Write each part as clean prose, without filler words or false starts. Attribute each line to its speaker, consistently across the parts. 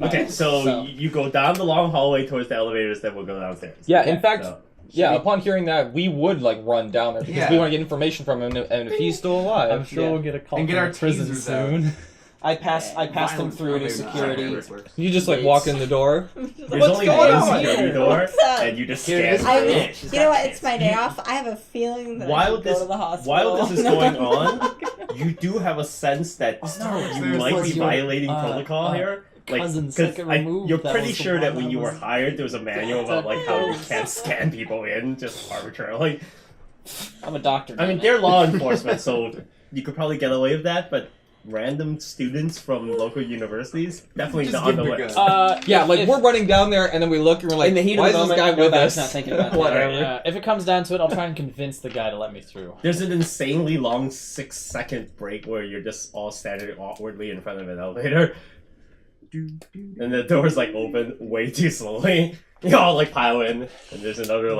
Speaker 1: Okay, so you go down the long hallway towards the elevators, then we'll go downstairs.
Speaker 2: Yeah,
Speaker 1: Okay,
Speaker 2: in fact,
Speaker 1: so-
Speaker 2: upon hearing that, we would run down there because we want to get information from him, and if he's still alive,
Speaker 3: I'm sure we'll get a call
Speaker 4: And get
Speaker 3: from
Speaker 4: our
Speaker 3: the prison
Speaker 4: tasers
Speaker 3: soon.
Speaker 5: I passed him through to security.
Speaker 2: you just walk in the door.
Speaker 1: There's only one security door, and you just scan.
Speaker 6: You know what? It's my day off. I have a feeling that I should go to the hospital.
Speaker 1: While this is going on, you do have a sense that you might be violating protocol here.
Speaker 3: Cousin's
Speaker 1: Because
Speaker 3: second remove,
Speaker 1: you're
Speaker 3: that
Speaker 1: pretty
Speaker 3: was the
Speaker 1: sure that
Speaker 3: one
Speaker 1: when you were
Speaker 3: was-
Speaker 1: hired, there was a manual about how you can't scan people in just arbitrarily.
Speaker 5: I'm a doctor.
Speaker 1: I mean, they're law enforcement, so you could probably get away with that, but random students from local universities, definitely not on the list.
Speaker 2: We're running down there, and then we look, and we're like,
Speaker 5: in the heat
Speaker 2: why
Speaker 5: of the
Speaker 2: is this
Speaker 5: moment,
Speaker 2: guy with
Speaker 5: nobody's
Speaker 2: us?
Speaker 5: not thinking about that.
Speaker 2: Whatever.
Speaker 3: If it comes down to it, I'll try and convince the guy to let me through.
Speaker 1: There's an insanely long 6-second break where you're just all standing awkwardly in front of an elevator. And the doors open way too slowly. You all pile in, and there's another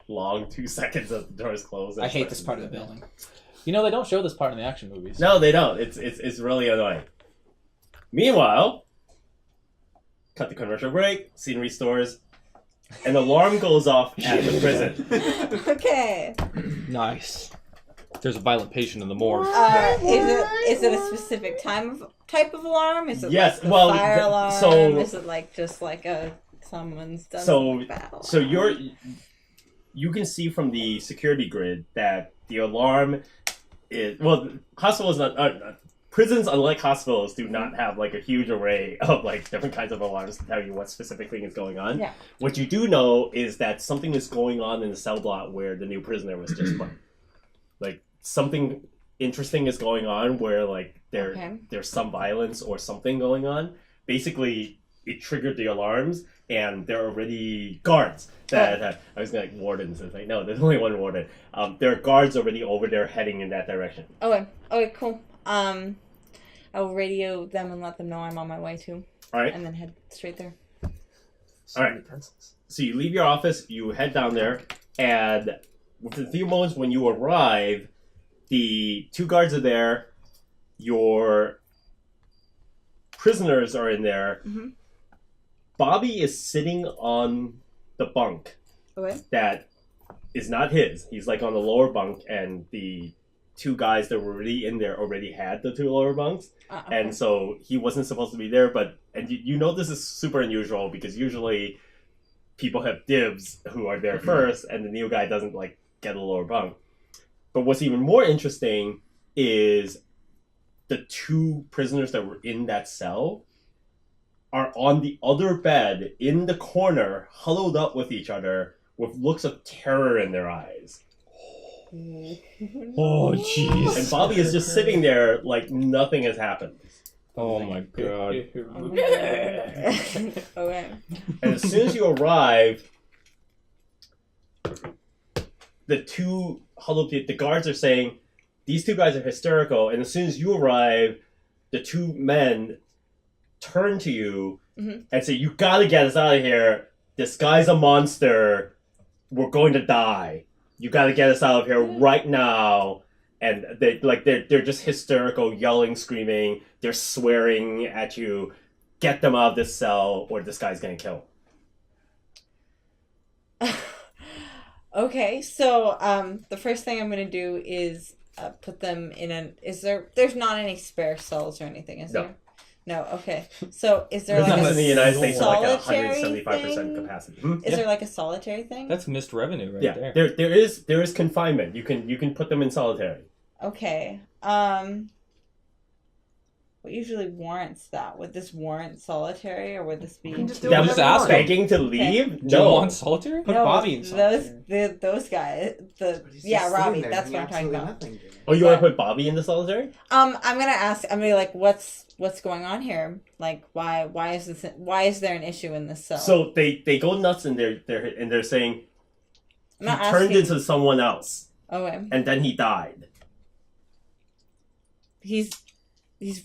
Speaker 1: long 2 seconds that the doors close.
Speaker 5: I hate this part of the building.
Speaker 3: You know, they don't show this part in the action movies.
Speaker 1: No, they don't. It's really annoying. Meanwhile, cut the commercial break, scene restores, an alarm goes off at the prison.
Speaker 6: Okay.
Speaker 2: Nice. There's a violent patient in the morgue.
Speaker 6: Is it a specific type of alarm? Is it
Speaker 1: Yes,
Speaker 6: a
Speaker 1: well,
Speaker 6: fire alarm?
Speaker 1: so-
Speaker 6: Is it just a someone's done
Speaker 1: So,
Speaker 6: battle?
Speaker 1: so you can see from the security grid that the alarm is hospitals prisons, unlike hospitals, do not have a huge array of different kinds of alarms to tell you what specific thing is going on.
Speaker 6: Yeah.
Speaker 1: What you do know is that something is going on in the cell block where the new prisoner was just put. Something interesting is going on where there's some violence or something going on. Basically, it triggered the alarms, and there are already guards that I was wardens. It's no, there's only one warden. There are guards already over there heading in that direction.
Speaker 6: Okay, cool. I'll radio them and let them know I'm on my way too.
Speaker 1: All right.
Speaker 6: And then head straight there.
Speaker 1: All right. So you leave your office, you head down there, and within a few moments when you arrive, the 2 guards are there. Your prisoners are in there.
Speaker 6: Mm-hmm.
Speaker 1: Bobby is sitting on the bunk that is not his. He's on the lower bunk, and the 2 guys that were already in there already had the 2 lower bunks.
Speaker 6: Okay.
Speaker 1: And so he wasn't supposed to be there, and you know this is super unusual because usually people have dibs who are there first, and the new guy doesn't get a lower bunk. But what's even more interesting is the 2 prisoners that were in that cell are on the other bed in the corner, huddled up with each other with looks of terror in their eyes.
Speaker 2: Oh, jeez.
Speaker 1: And Bobby is just sitting there like nothing has happened.
Speaker 2: Oh my god.
Speaker 6: Okay.
Speaker 1: And as soon as you arrive, the 2 huddled people, the guards are saying, these 2 guys are hysterical. And as soon as you arrive, the 2 men turn to you and say, you gotta get us out of here. This guy's a monster. We're going to die. You gotta get us out of here right now. And they're just hysterical, yelling, screaming. They're swearing at you. Get them out of this cell, or this guy's gonna kill.
Speaker 6: Okay, so the first thing I'm gonna do is put them in an. There's not any spare cells or anything, is there? No. Okay. So is there
Speaker 1: Prisons
Speaker 6: like
Speaker 1: in the United States are like
Speaker 6: solitary
Speaker 1: 175%
Speaker 6: thing?
Speaker 1: capacity.
Speaker 6: Is there like a solitary thing?
Speaker 2: That's missed revenue right
Speaker 1: Yeah,
Speaker 2: there.
Speaker 1: there is confinement. You can put them in solitary.
Speaker 6: Okay. What usually warrants that? Would this warrant solitary, or would this be?
Speaker 4: can just do
Speaker 1: Them
Speaker 4: whatever
Speaker 2: just
Speaker 4: you
Speaker 2: ask
Speaker 4: want.
Speaker 1: begging to leave?
Speaker 2: Do you
Speaker 1: No.
Speaker 2: want solitary?
Speaker 5: Put Bobby in solitary.
Speaker 6: those guys.
Speaker 4: But he's just
Speaker 6: Yeah,
Speaker 4: sitting
Speaker 6: Robbie.
Speaker 4: there
Speaker 6: That's
Speaker 4: doing
Speaker 6: what I'm talking
Speaker 4: absolutely
Speaker 6: about.
Speaker 4: nothing, dude.
Speaker 1: Oh, you want to put Bobby into solitary?
Speaker 6: I'm gonna ask. I'm gonna be like, what's going on here? Like, why is there an issue in this cell?
Speaker 1: So they go nuts and they're saying
Speaker 6: I'm
Speaker 1: he
Speaker 6: not
Speaker 1: turned
Speaker 6: asking.
Speaker 1: into someone else
Speaker 6: Okay.
Speaker 1: and then he died.
Speaker 6: He's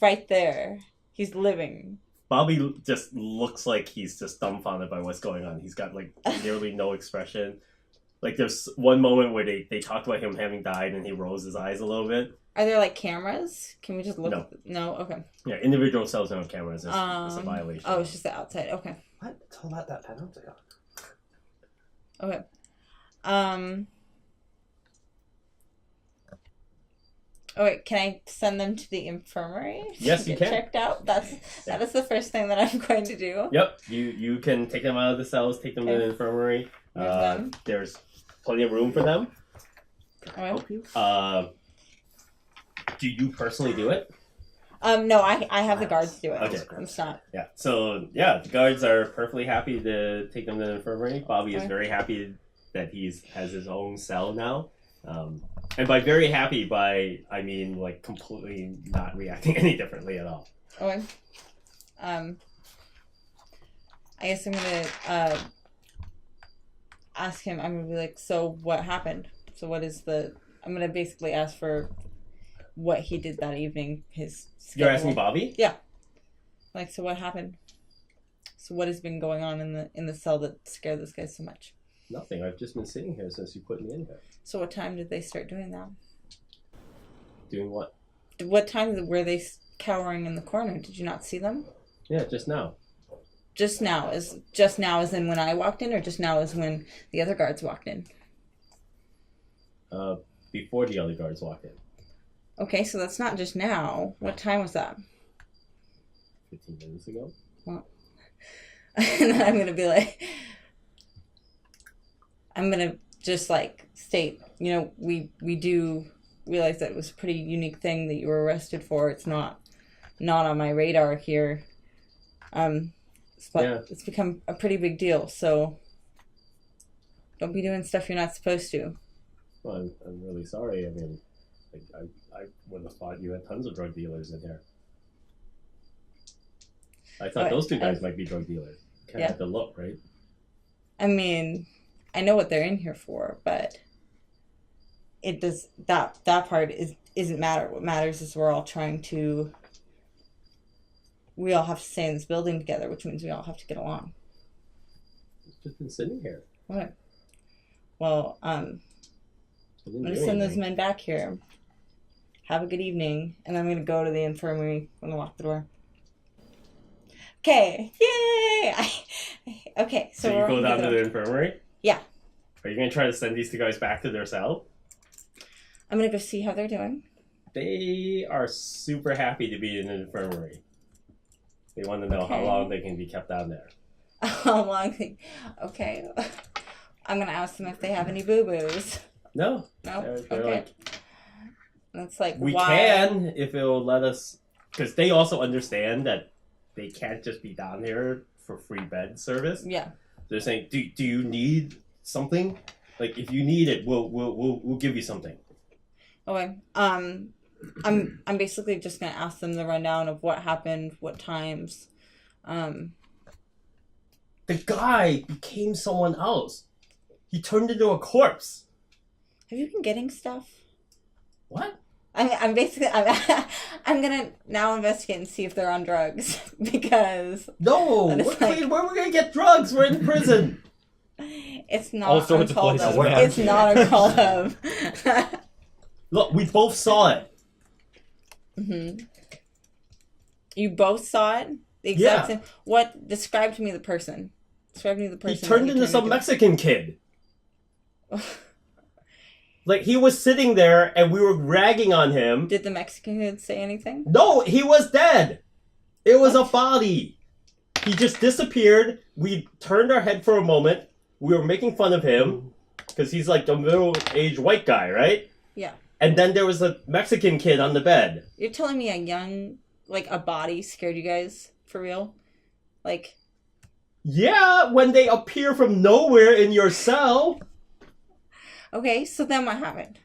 Speaker 6: right there. He's living.
Speaker 1: Bobby just looks like he's just dumbfounded by what's going on. He's got like nearly no expression. Like there's one moment where they talked about him having died and he rolls his eyes a little bit.
Speaker 6: Are there like cameras? Can we just look?
Speaker 1: No.
Speaker 6: No. Okay.
Speaker 1: Yeah, individual cells don't have cameras. It's a violation.
Speaker 6: Oh, it's just the outside. Okay.
Speaker 4: What? Told that penalty.
Speaker 6: Okay. Oh wait, can I send them to the infirmary?
Speaker 1: Yes,
Speaker 6: to
Speaker 1: you
Speaker 6: get
Speaker 1: can.
Speaker 6: Checked out. That is the first thing that I'm going to do.
Speaker 1: Yep, you can take them out of the cells, take them to the infirmary. There's plenty of room for them.
Speaker 6: Okay.
Speaker 1: Do you personally do it?
Speaker 6: No, I have the guards do it.
Speaker 1: Okay.
Speaker 6: I'm not.
Speaker 1: Yeah. So the guards are perfectly happy to take them to the infirmary. Bobby is very happy that has his own cell now. And by very happy, I mean like completely not reacting any differently at all.
Speaker 6: Okay. I guess I'm gonna ask him. I'm gonna be like, so what happened? So what is I'm gonna basically ask for what he did that evening. His schedule.
Speaker 1: You're asking Bobby?
Speaker 6: Yeah. Like, so what happened? So what has been going on in the cell that scared this guy so much?
Speaker 1: Nothing. I've just been sitting here since you put me in here.
Speaker 6: So what time did they start doing that?
Speaker 1: Doing what?
Speaker 6: What time were they cowering in the corner? Did you not see them?
Speaker 1: Yeah, just now.
Speaker 6: Just now as in when I walked in, or just now as when the other guards walked in?
Speaker 1: Before the other guards walked in.
Speaker 6: Okay, so that's not just now. What time was that?
Speaker 1: 15 minutes ago.
Speaker 6: Well, and then I'm gonna be like, I'm gonna just like state, we do realize that it was a pretty unique thing that you were arrested for. It's not on my radar here. But it's become a pretty big deal, so don't be doing stuff you're not supposed to.
Speaker 1: Well, I'm really sorry. I mean, I would have thought you had tons of drug dealers in here. I thought those two guys might be drug dealers. Kind of had to look, right?
Speaker 6: I mean, I know what they're in here for, but it does that part isn't matter. What matters is we all have to stay in this building together, which means we all have to get along.
Speaker 1: I've just been sitting here.
Speaker 6: Okay. Well, I'm gonna send those men back here. Have a good evening, and I'm gonna go to the infirmary. I'm gonna lock the door. Okay, yay! Okay, so
Speaker 1: you go down to the infirmary?
Speaker 6: Yeah.
Speaker 1: Are you gonna try to send these two guys back to their cell?
Speaker 6: I'm gonna go see how they're doing.
Speaker 1: They are super happy to be in an infirmary. They want to know how long they can be kept down there.
Speaker 6: How long? Okay. I'm gonna ask them if they have any boo-boos.
Speaker 1: No.
Speaker 6: No?
Speaker 1: They're
Speaker 6: Okay.
Speaker 1: like,
Speaker 6: That's like,
Speaker 1: we
Speaker 6: why?
Speaker 1: can if it'll let us, because they also understand that they can't just be down here for free bed service.
Speaker 6: Yeah.
Speaker 1: They're saying, do you need something? Like, if you need it, we'll give you something.
Speaker 6: Okay. I'm basically just gonna ask them the rundown of what happened, what times.
Speaker 1: The guy became someone else. He turned into a corpse.
Speaker 6: Have you been getting stuff?
Speaker 1: What?
Speaker 6: I'm gonna now investigate and see if they're on drugs because
Speaker 1: No, where are we gonna get drugs? We're in prison.
Speaker 6: It's not
Speaker 2: All sorts of
Speaker 6: uncalled
Speaker 2: places,
Speaker 6: of.
Speaker 2: man.
Speaker 6: It's not uncalled of.
Speaker 1: Look, we both saw it.
Speaker 6: Mm-hmm. You both saw it? The exact same. What? Describe to me the person. Describe to me the person.
Speaker 1: He turned into some Mexican kid. Like, he was sitting there and we were ragging on him.
Speaker 6: Did the Mexican kid say anything?
Speaker 1: No, he was dead. It was a body. He just disappeared. We turned our head for a moment. We were making fun of him because he's like the middle-aged white guy, right?
Speaker 6: Yeah.
Speaker 1: And then there was a Mexican kid on the bed.
Speaker 6: You're telling me a body scared you guys? For real? Like...
Speaker 1: Yeah, when they appear from nowhere in your cell.
Speaker 6: Okay, so then what happened?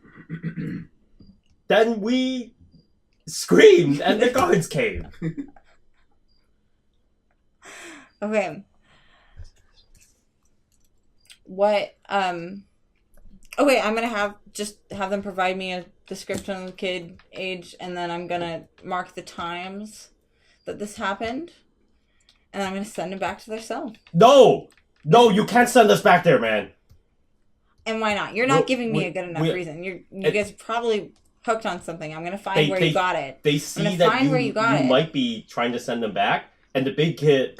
Speaker 1: Then we screamed and the guards came.
Speaker 6: Okay. What, okay, I'm gonna have them provide me a description of the kid, age, and then I'm gonna mark the times that this happened, and I'm gonna send them back to their cell.
Speaker 1: No, you can't send us back there, man.
Speaker 6: And why not? You're not giving me a good enough
Speaker 1: we-
Speaker 6: reason. You guys probably hooked on something. I'm gonna find where you got it.
Speaker 1: They see
Speaker 6: gonna
Speaker 1: that
Speaker 6: find where you got it.
Speaker 1: might be trying to send them back, and the bigger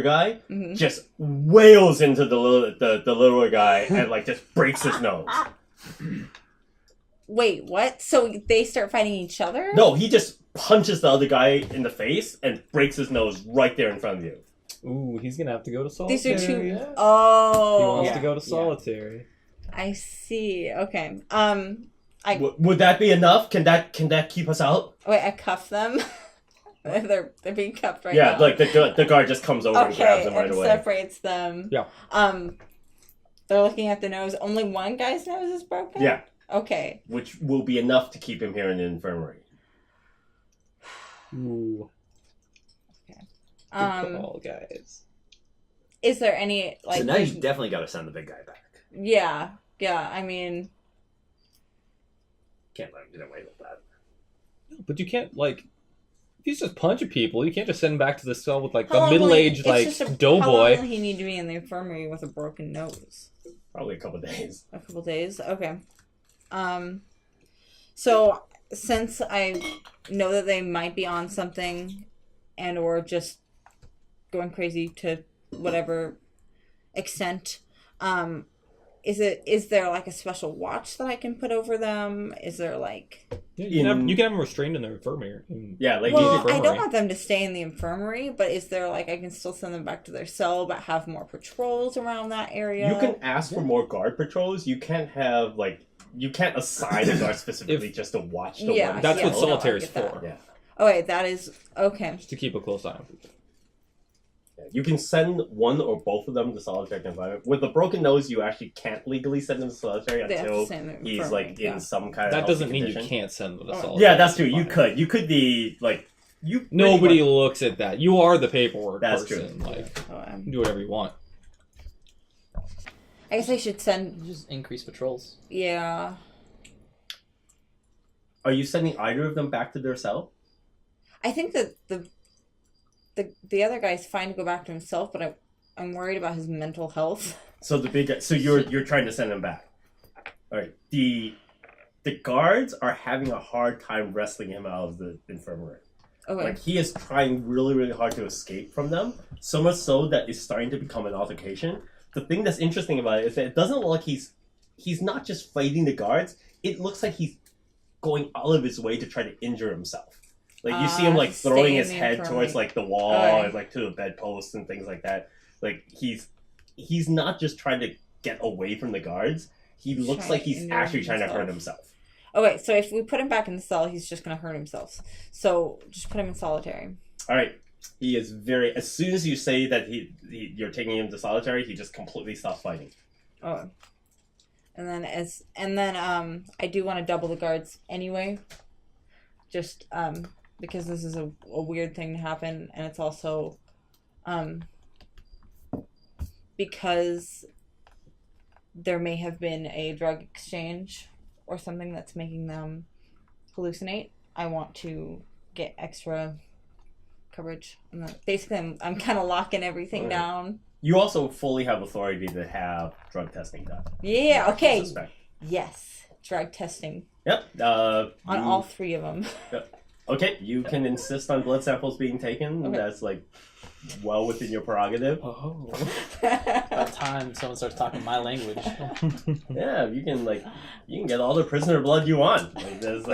Speaker 1: guy, just wails into the littler guy and like just breaks his nose.
Speaker 6: Wait, what? So they start fighting each other?
Speaker 1: No, he just punches the other guy in the face and breaks his nose right there in front of you.
Speaker 2: Ooh, he's gonna have to go to solitary.
Speaker 6: These are two.
Speaker 2: Yeah.
Speaker 6: Oh.
Speaker 2: He wants to go to solitary.
Speaker 6: I see. Okay.
Speaker 1: Would that be enough? Can that keep us out?
Speaker 6: Wait, I cuff them. they're being cuffed right
Speaker 1: yeah,
Speaker 6: now.
Speaker 1: like the guard just comes over and grabs them right away.
Speaker 6: Separates them.
Speaker 2: Yeah.
Speaker 6: They're looking at the nose. Only one guy's nose is broken?
Speaker 1: Yeah.
Speaker 6: Okay.
Speaker 1: Which will be enough to keep him here in the infirmary.
Speaker 2: Ooh.
Speaker 6: Okay.
Speaker 2: Good call, guys.
Speaker 6: Is there any like?
Speaker 4: So now you definitely got to send the big guy back.
Speaker 6: Yeah. I mean,
Speaker 4: Can't let him get away with that.
Speaker 2: But you can't like. If he's just punching people, you can't just send him back to the cell with like
Speaker 6: how long
Speaker 2: the middle-aged
Speaker 6: will he-
Speaker 2: like
Speaker 6: it's just How long
Speaker 2: doughboy.
Speaker 6: will he need to be in the infirmary with a broken nose?
Speaker 1: Probably a couple days.
Speaker 6: A couple days. Okay. So since I know that they might be on something, and or just going crazy to whatever extent, is there like a special watch that I can put over them? Is there like?
Speaker 2: Yeah, you can have them restrained in the infirmary.
Speaker 1: Yeah, like
Speaker 6: Well,
Speaker 1: you
Speaker 6: I don't want them to stay in the infirmary, but is there like I can still send them back to their cell, but have more patrols around that area?
Speaker 1: You can ask for more guard patrols. You can't have you can't assign a guard specifically just to watch the
Speaker 6: Yeah,
Speaker 1: one.
Speaker 2: That's
Speaker 6: yeah,
Speaker 2: what
Speaker 6: no,
Speaker 2: solitary is
Speaker 6: I get that.
Speaker 2: for.
Speaker 1: Yeah.
Speaker 6: Oh wait, that is okay.
Speaker 2: Just to keep a close eye on people.
Speaker 1: You can send one or both of them to solitary confinement. With a broken nose, you actually can't legally send him to solitary
Speaker 6: They have to
Speaker 1: until
Speaker 6: stay in the
Speaker 1: he's
Speaker 6: infirmary,
Speaker 1: like
Speaker 6: yeah.
Speaker 1: in some kind of
Speaker 2: That doesn't
Speaker 1: healthy
Speaker 2: mean you
Speaker 1: condition.
Speaker 2: can't send them to
Speaker 6: Oh.
Speaker 2: solitary.
Speaker 1: Yeah, that's true. You
Speaker 2: confinement.
Speaker 1: could. You could be like you.
Speaker 2: Nobody
Speaker 1: pretty much-
Speaker 2: looks at that. You are the paperwork
Speaker 1: That's
Speaker 2: person.
Speaker 1: true.
Speaker 2: Like,
Speaker 6: Oh,
Speaker 2: do whatever you want.
Speaker 6: I guess I should send.
Speaker 5: Just increase patrols.
Speaker 6: Yeah.
Speaker 1: Are you sending either of them back to their cell?
Speaker 6: I think that the other guy's fine to go back to himself, but I'm worried about his mental health.
Speaker 1: So you're trying to send them back. All right. The guards are having a hard time wrestling him out of the infirmary.
Speaker 6: Okay.
Speaker 1: Like he is trying really, really hard to escape from them. So much so that it's starting to become an altercation. The thing that's interesting about it is that it doesn't look like he's not just fighting the guards. It looks like he's going out of his way to try to injure himself. Like you see him like
Speaker 6: stay
Speaker 1: throwing
Speaker 6: in
Speaker 1: his
Speaker 6: the
Speaker 1: head
Speaker 6: infirmary.
Speaker 1: towards like the wall
Speaker 6: Okay.
Speaker 1: and like to the bedpost and things like that. Like he's not just trying to get away from the guards. He
Speaker 6: He's
Speaker 1: looks
Speaker 6: trying
Speaker 1: like
Speaker 6: to
Speaker 1: he's
Speaker 6: injure
Speaker 1: actually trying to hurt
Speaker 6: himself.
Speaker 1: himself.
Speaker 6: Okay, so if we put him back in the cell, he's just gonna hurt himself. So just put him in solitary.
Speaker 1: All right. He is very. As soon as you say that you're taking him to solitary, he just completely stops fighting.
Speaker 6: Oh. And then I do want to double the guards anyway. Just because this is a weird thing to happen, and it's also because there may have been a drug exchange or something that's making them hallucinate. I want to get extra coverage. Basically, I'm kind of locking everything
Speaker 1: Okay.
Speaker 6: down.
Speaker 1: You also fully have authority to have drug testing done.
Speaker 6: Yeah. Okay.
Speaker 1: Suspect.
Speaker 6: Yes. Drug testing
Speaker 1: Yep.
Speaker 6: on all three of them.
Speaker 1: Okay, you can insist on blood samples being taken.
Speaker 6: Okay.
Speaker 1: That's like well within your prerogative.
Speaker 5: Oh. About time someone starts talking my language.
Speaker 1: Yeah, you can get all the prisoner blood you want. Like, there's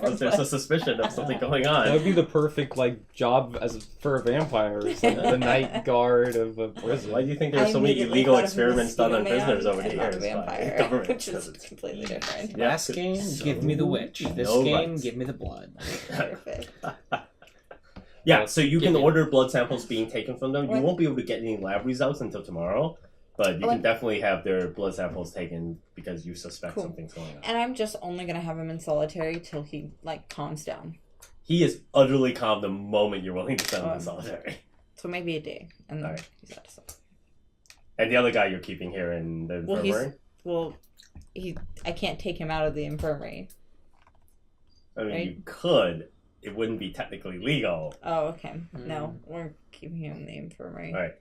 Speaker 1: once there's a suspicion of something going
Speaker 2: That
Speaker 1: on.
Speaker 2: would be the perfect like job for a vampire. It's like the night guard of a prison.
Speaker 1: Why do you think there's so many
Speaker 6: immediately
Speaker 1: illegal
Speaker 6: thought of
Speaker 1: experiments done on
Speaker 6: Mosquito
Speaker 1: prisoners
Speaker 6: Man
Speaker 1: over the
Speaker 6: and not a
Speaker 1: years by
Speaker 6: vampire,
Speaker 1: government?
Speaker 6: which is completely different.
Speaker 1: Yeah.
Speaker 5: Last game, give me the witch. This
Speaker 1: No
Speaker 5: game,
Speaker 1: rights.
Speaker 5: give me the blood.
Speaker 6: Perfect.
Speaker 1: Yeah, so you can
Speaker 5: Give me-
Speaker 1: order blood samples being taken from them. You
Speaker 6: What?
Speaker 1: won't be able to get any lab results until tomorrow, but you
Speaker 6: What?
Speaker 1: can definitely have their blood samples taken because you suspect
Speaker 6: Cool.
Speaker 1: something's going on.
Speaker 6: And I'm just only gonna have him in solitary till he calms down.
Speaker 1: He is utterly calm the moment you're willing to send him
Speaker 6: Oh.
Speaker 1: in solitary.
Speaker 6: So maybe a day, and then
Speaker 1: Alright.
Speaker 6: he's out of solitary.
Speaker 1: And the other guy you're keeping here in the infirmary?
Speaker 6: I can't take him out of the infirmary.
Speaker 1: I mean,
Speaker 6: Right.
Speaker 1: you could. It wouldn't be technically legal.
Speaker 6: Oh, okay. No, we're keeping him in the infirmary.
Speaker 1: Alright.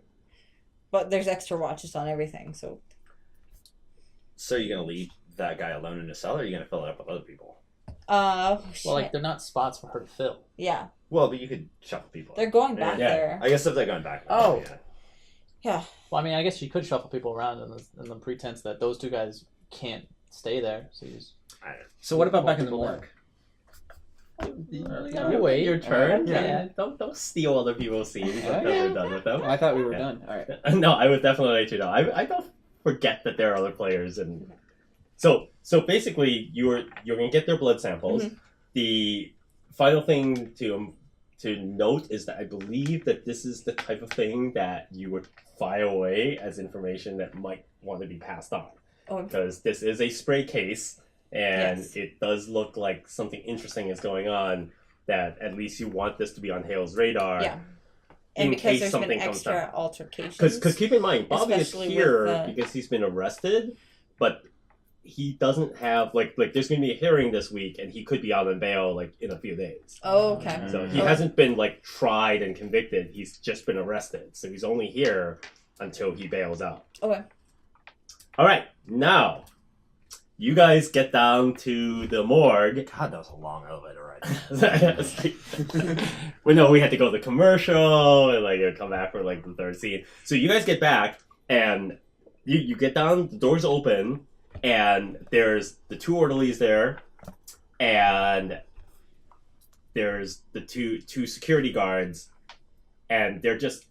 Speaker 6: But there's extra watches on everything, so
Speaker 4: So you're gonna leave that guy alone in the cell, or are you gonna fill it up with other people?
Speaker 6: Shit.
Speaker 5: Well, like they're not spots for her to fill.
Speaker 6: Yeah,
Speaker 4: Well, but you could shuffle people.
Speaker 6: they're going back
Speaker 1: Yeah.
Speaker 6: there.
Speaker 4: I guess if they're going back.
Speaker 5: Oh.
Speaker 4: Yeah.
Speaker 6: Yeah.
Speaker 5: Well, I mean, I guess she could shuffle people around in the pretense that those two guys can't stay there. So you just
Speaker 7: So what about back in the
Speaker 5: People
Speaker 7: morgue?
Speaker 5: you wait.
Speaker 1: Your turn.
Speaker 5: Okay.
Speaker 1: Yeah. Don't steal other people's scenes until
Speaker 5: Okay.
Speaker 1: we're done with them.
Speaker 7: I thought we were
Speaker 1: Yeah.
Speaker 7: done. All right.
Speaker 1: No, I would definitely let you know. I don't forget that there are other players, and so basically you're gonna get their blood samples.
Speaker 6: Mhm.
Speaker 1: The final thing to note is that I believe that this is the type of thing that you would file away as information that might want to be passed on,
Speaker 6: Oh,
Speaker 1: because this is a spray case, and
Speaker 6: Yes.
Speaker 1: it does look like something interesting is going on. That at least you want this to be on Hale's radar.
Speaker 6: yeah.
Speaker 1: in
Speaker 6: And because
Speaker 1: case
Speaker 6: there's been
Speaker 1: something comes
Speaker 6: extra
Speaker 1: down.
Speaker 6: altercations.
Speaker 1: Because keep in mind, Bobby is
Speaker 6: Especially
Speaker 1: here
Speaker 6: with the-
Speaker 1: because he's been arrested, but he doesn't have like there's going to be a hearing this week, and he could be out on bail like in a few days.
Speaker 6: Oh, okay.
Speaker 1: So he
Speaker 6: Oh.
Speaker 1: hasn't been like tried and convicted. He's just been arrested. So he's only here until he bails out.
Speaker 6: Okay.
Speaker 1: All right, now you guys get down to the morgue.
Speaker 4: God, that was a long elevator ride.
Speaker 1: Well, no, we had to go to the commercial and like come back for like the third scene. So you guys get back and you get down. The doors open and there's the two orderlies there, and there's the two security guards, and they're just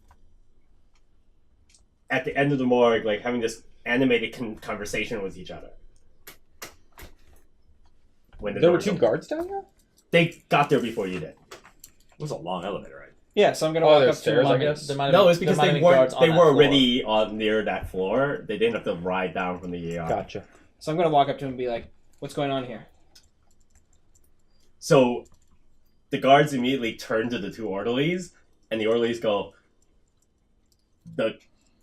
Speaker 1: at the end of the morgue, like having this animated conversation with each other. When
Speaker 2: There were
Speaker 1: doors
Speaker 2: two
Speaker 1: open.
Speaker 2: guards down here?
Speaker 1: They got there before you did.
Speaker 4: It was a long elevator ride.
Speaker 7: Yeah, so I'm gonna
Speaker 2: Oh,
Speaker 7: walk
Speaker 2: there's
Speaker 7: up to
Speaker 2: stairs,
Speaker 7: him.
Speaker 2: I guess?
Speaker 5: There might have
Speaker 1: No,
Speaker 5: been-
Speaker 1: it's because
Speaker 5: there might
Speaker 1: they
Speaker 5: have been guards
Speaker 1: weren't.
Speaker 5: on
Speaker 1: They
Speaker 5: that
Speaker 1: were
Speaker 5: floor.
Speaker 1: already on near that floor. They didn't have to ride down from the ER.
Speaker 2: Gotcha.
Speaker 7: So I'm gonna walk up to him and be like, "What's going on here?"
Speaker 1: So the guards immediately turn to the two orderlies, and the orderlies go, "The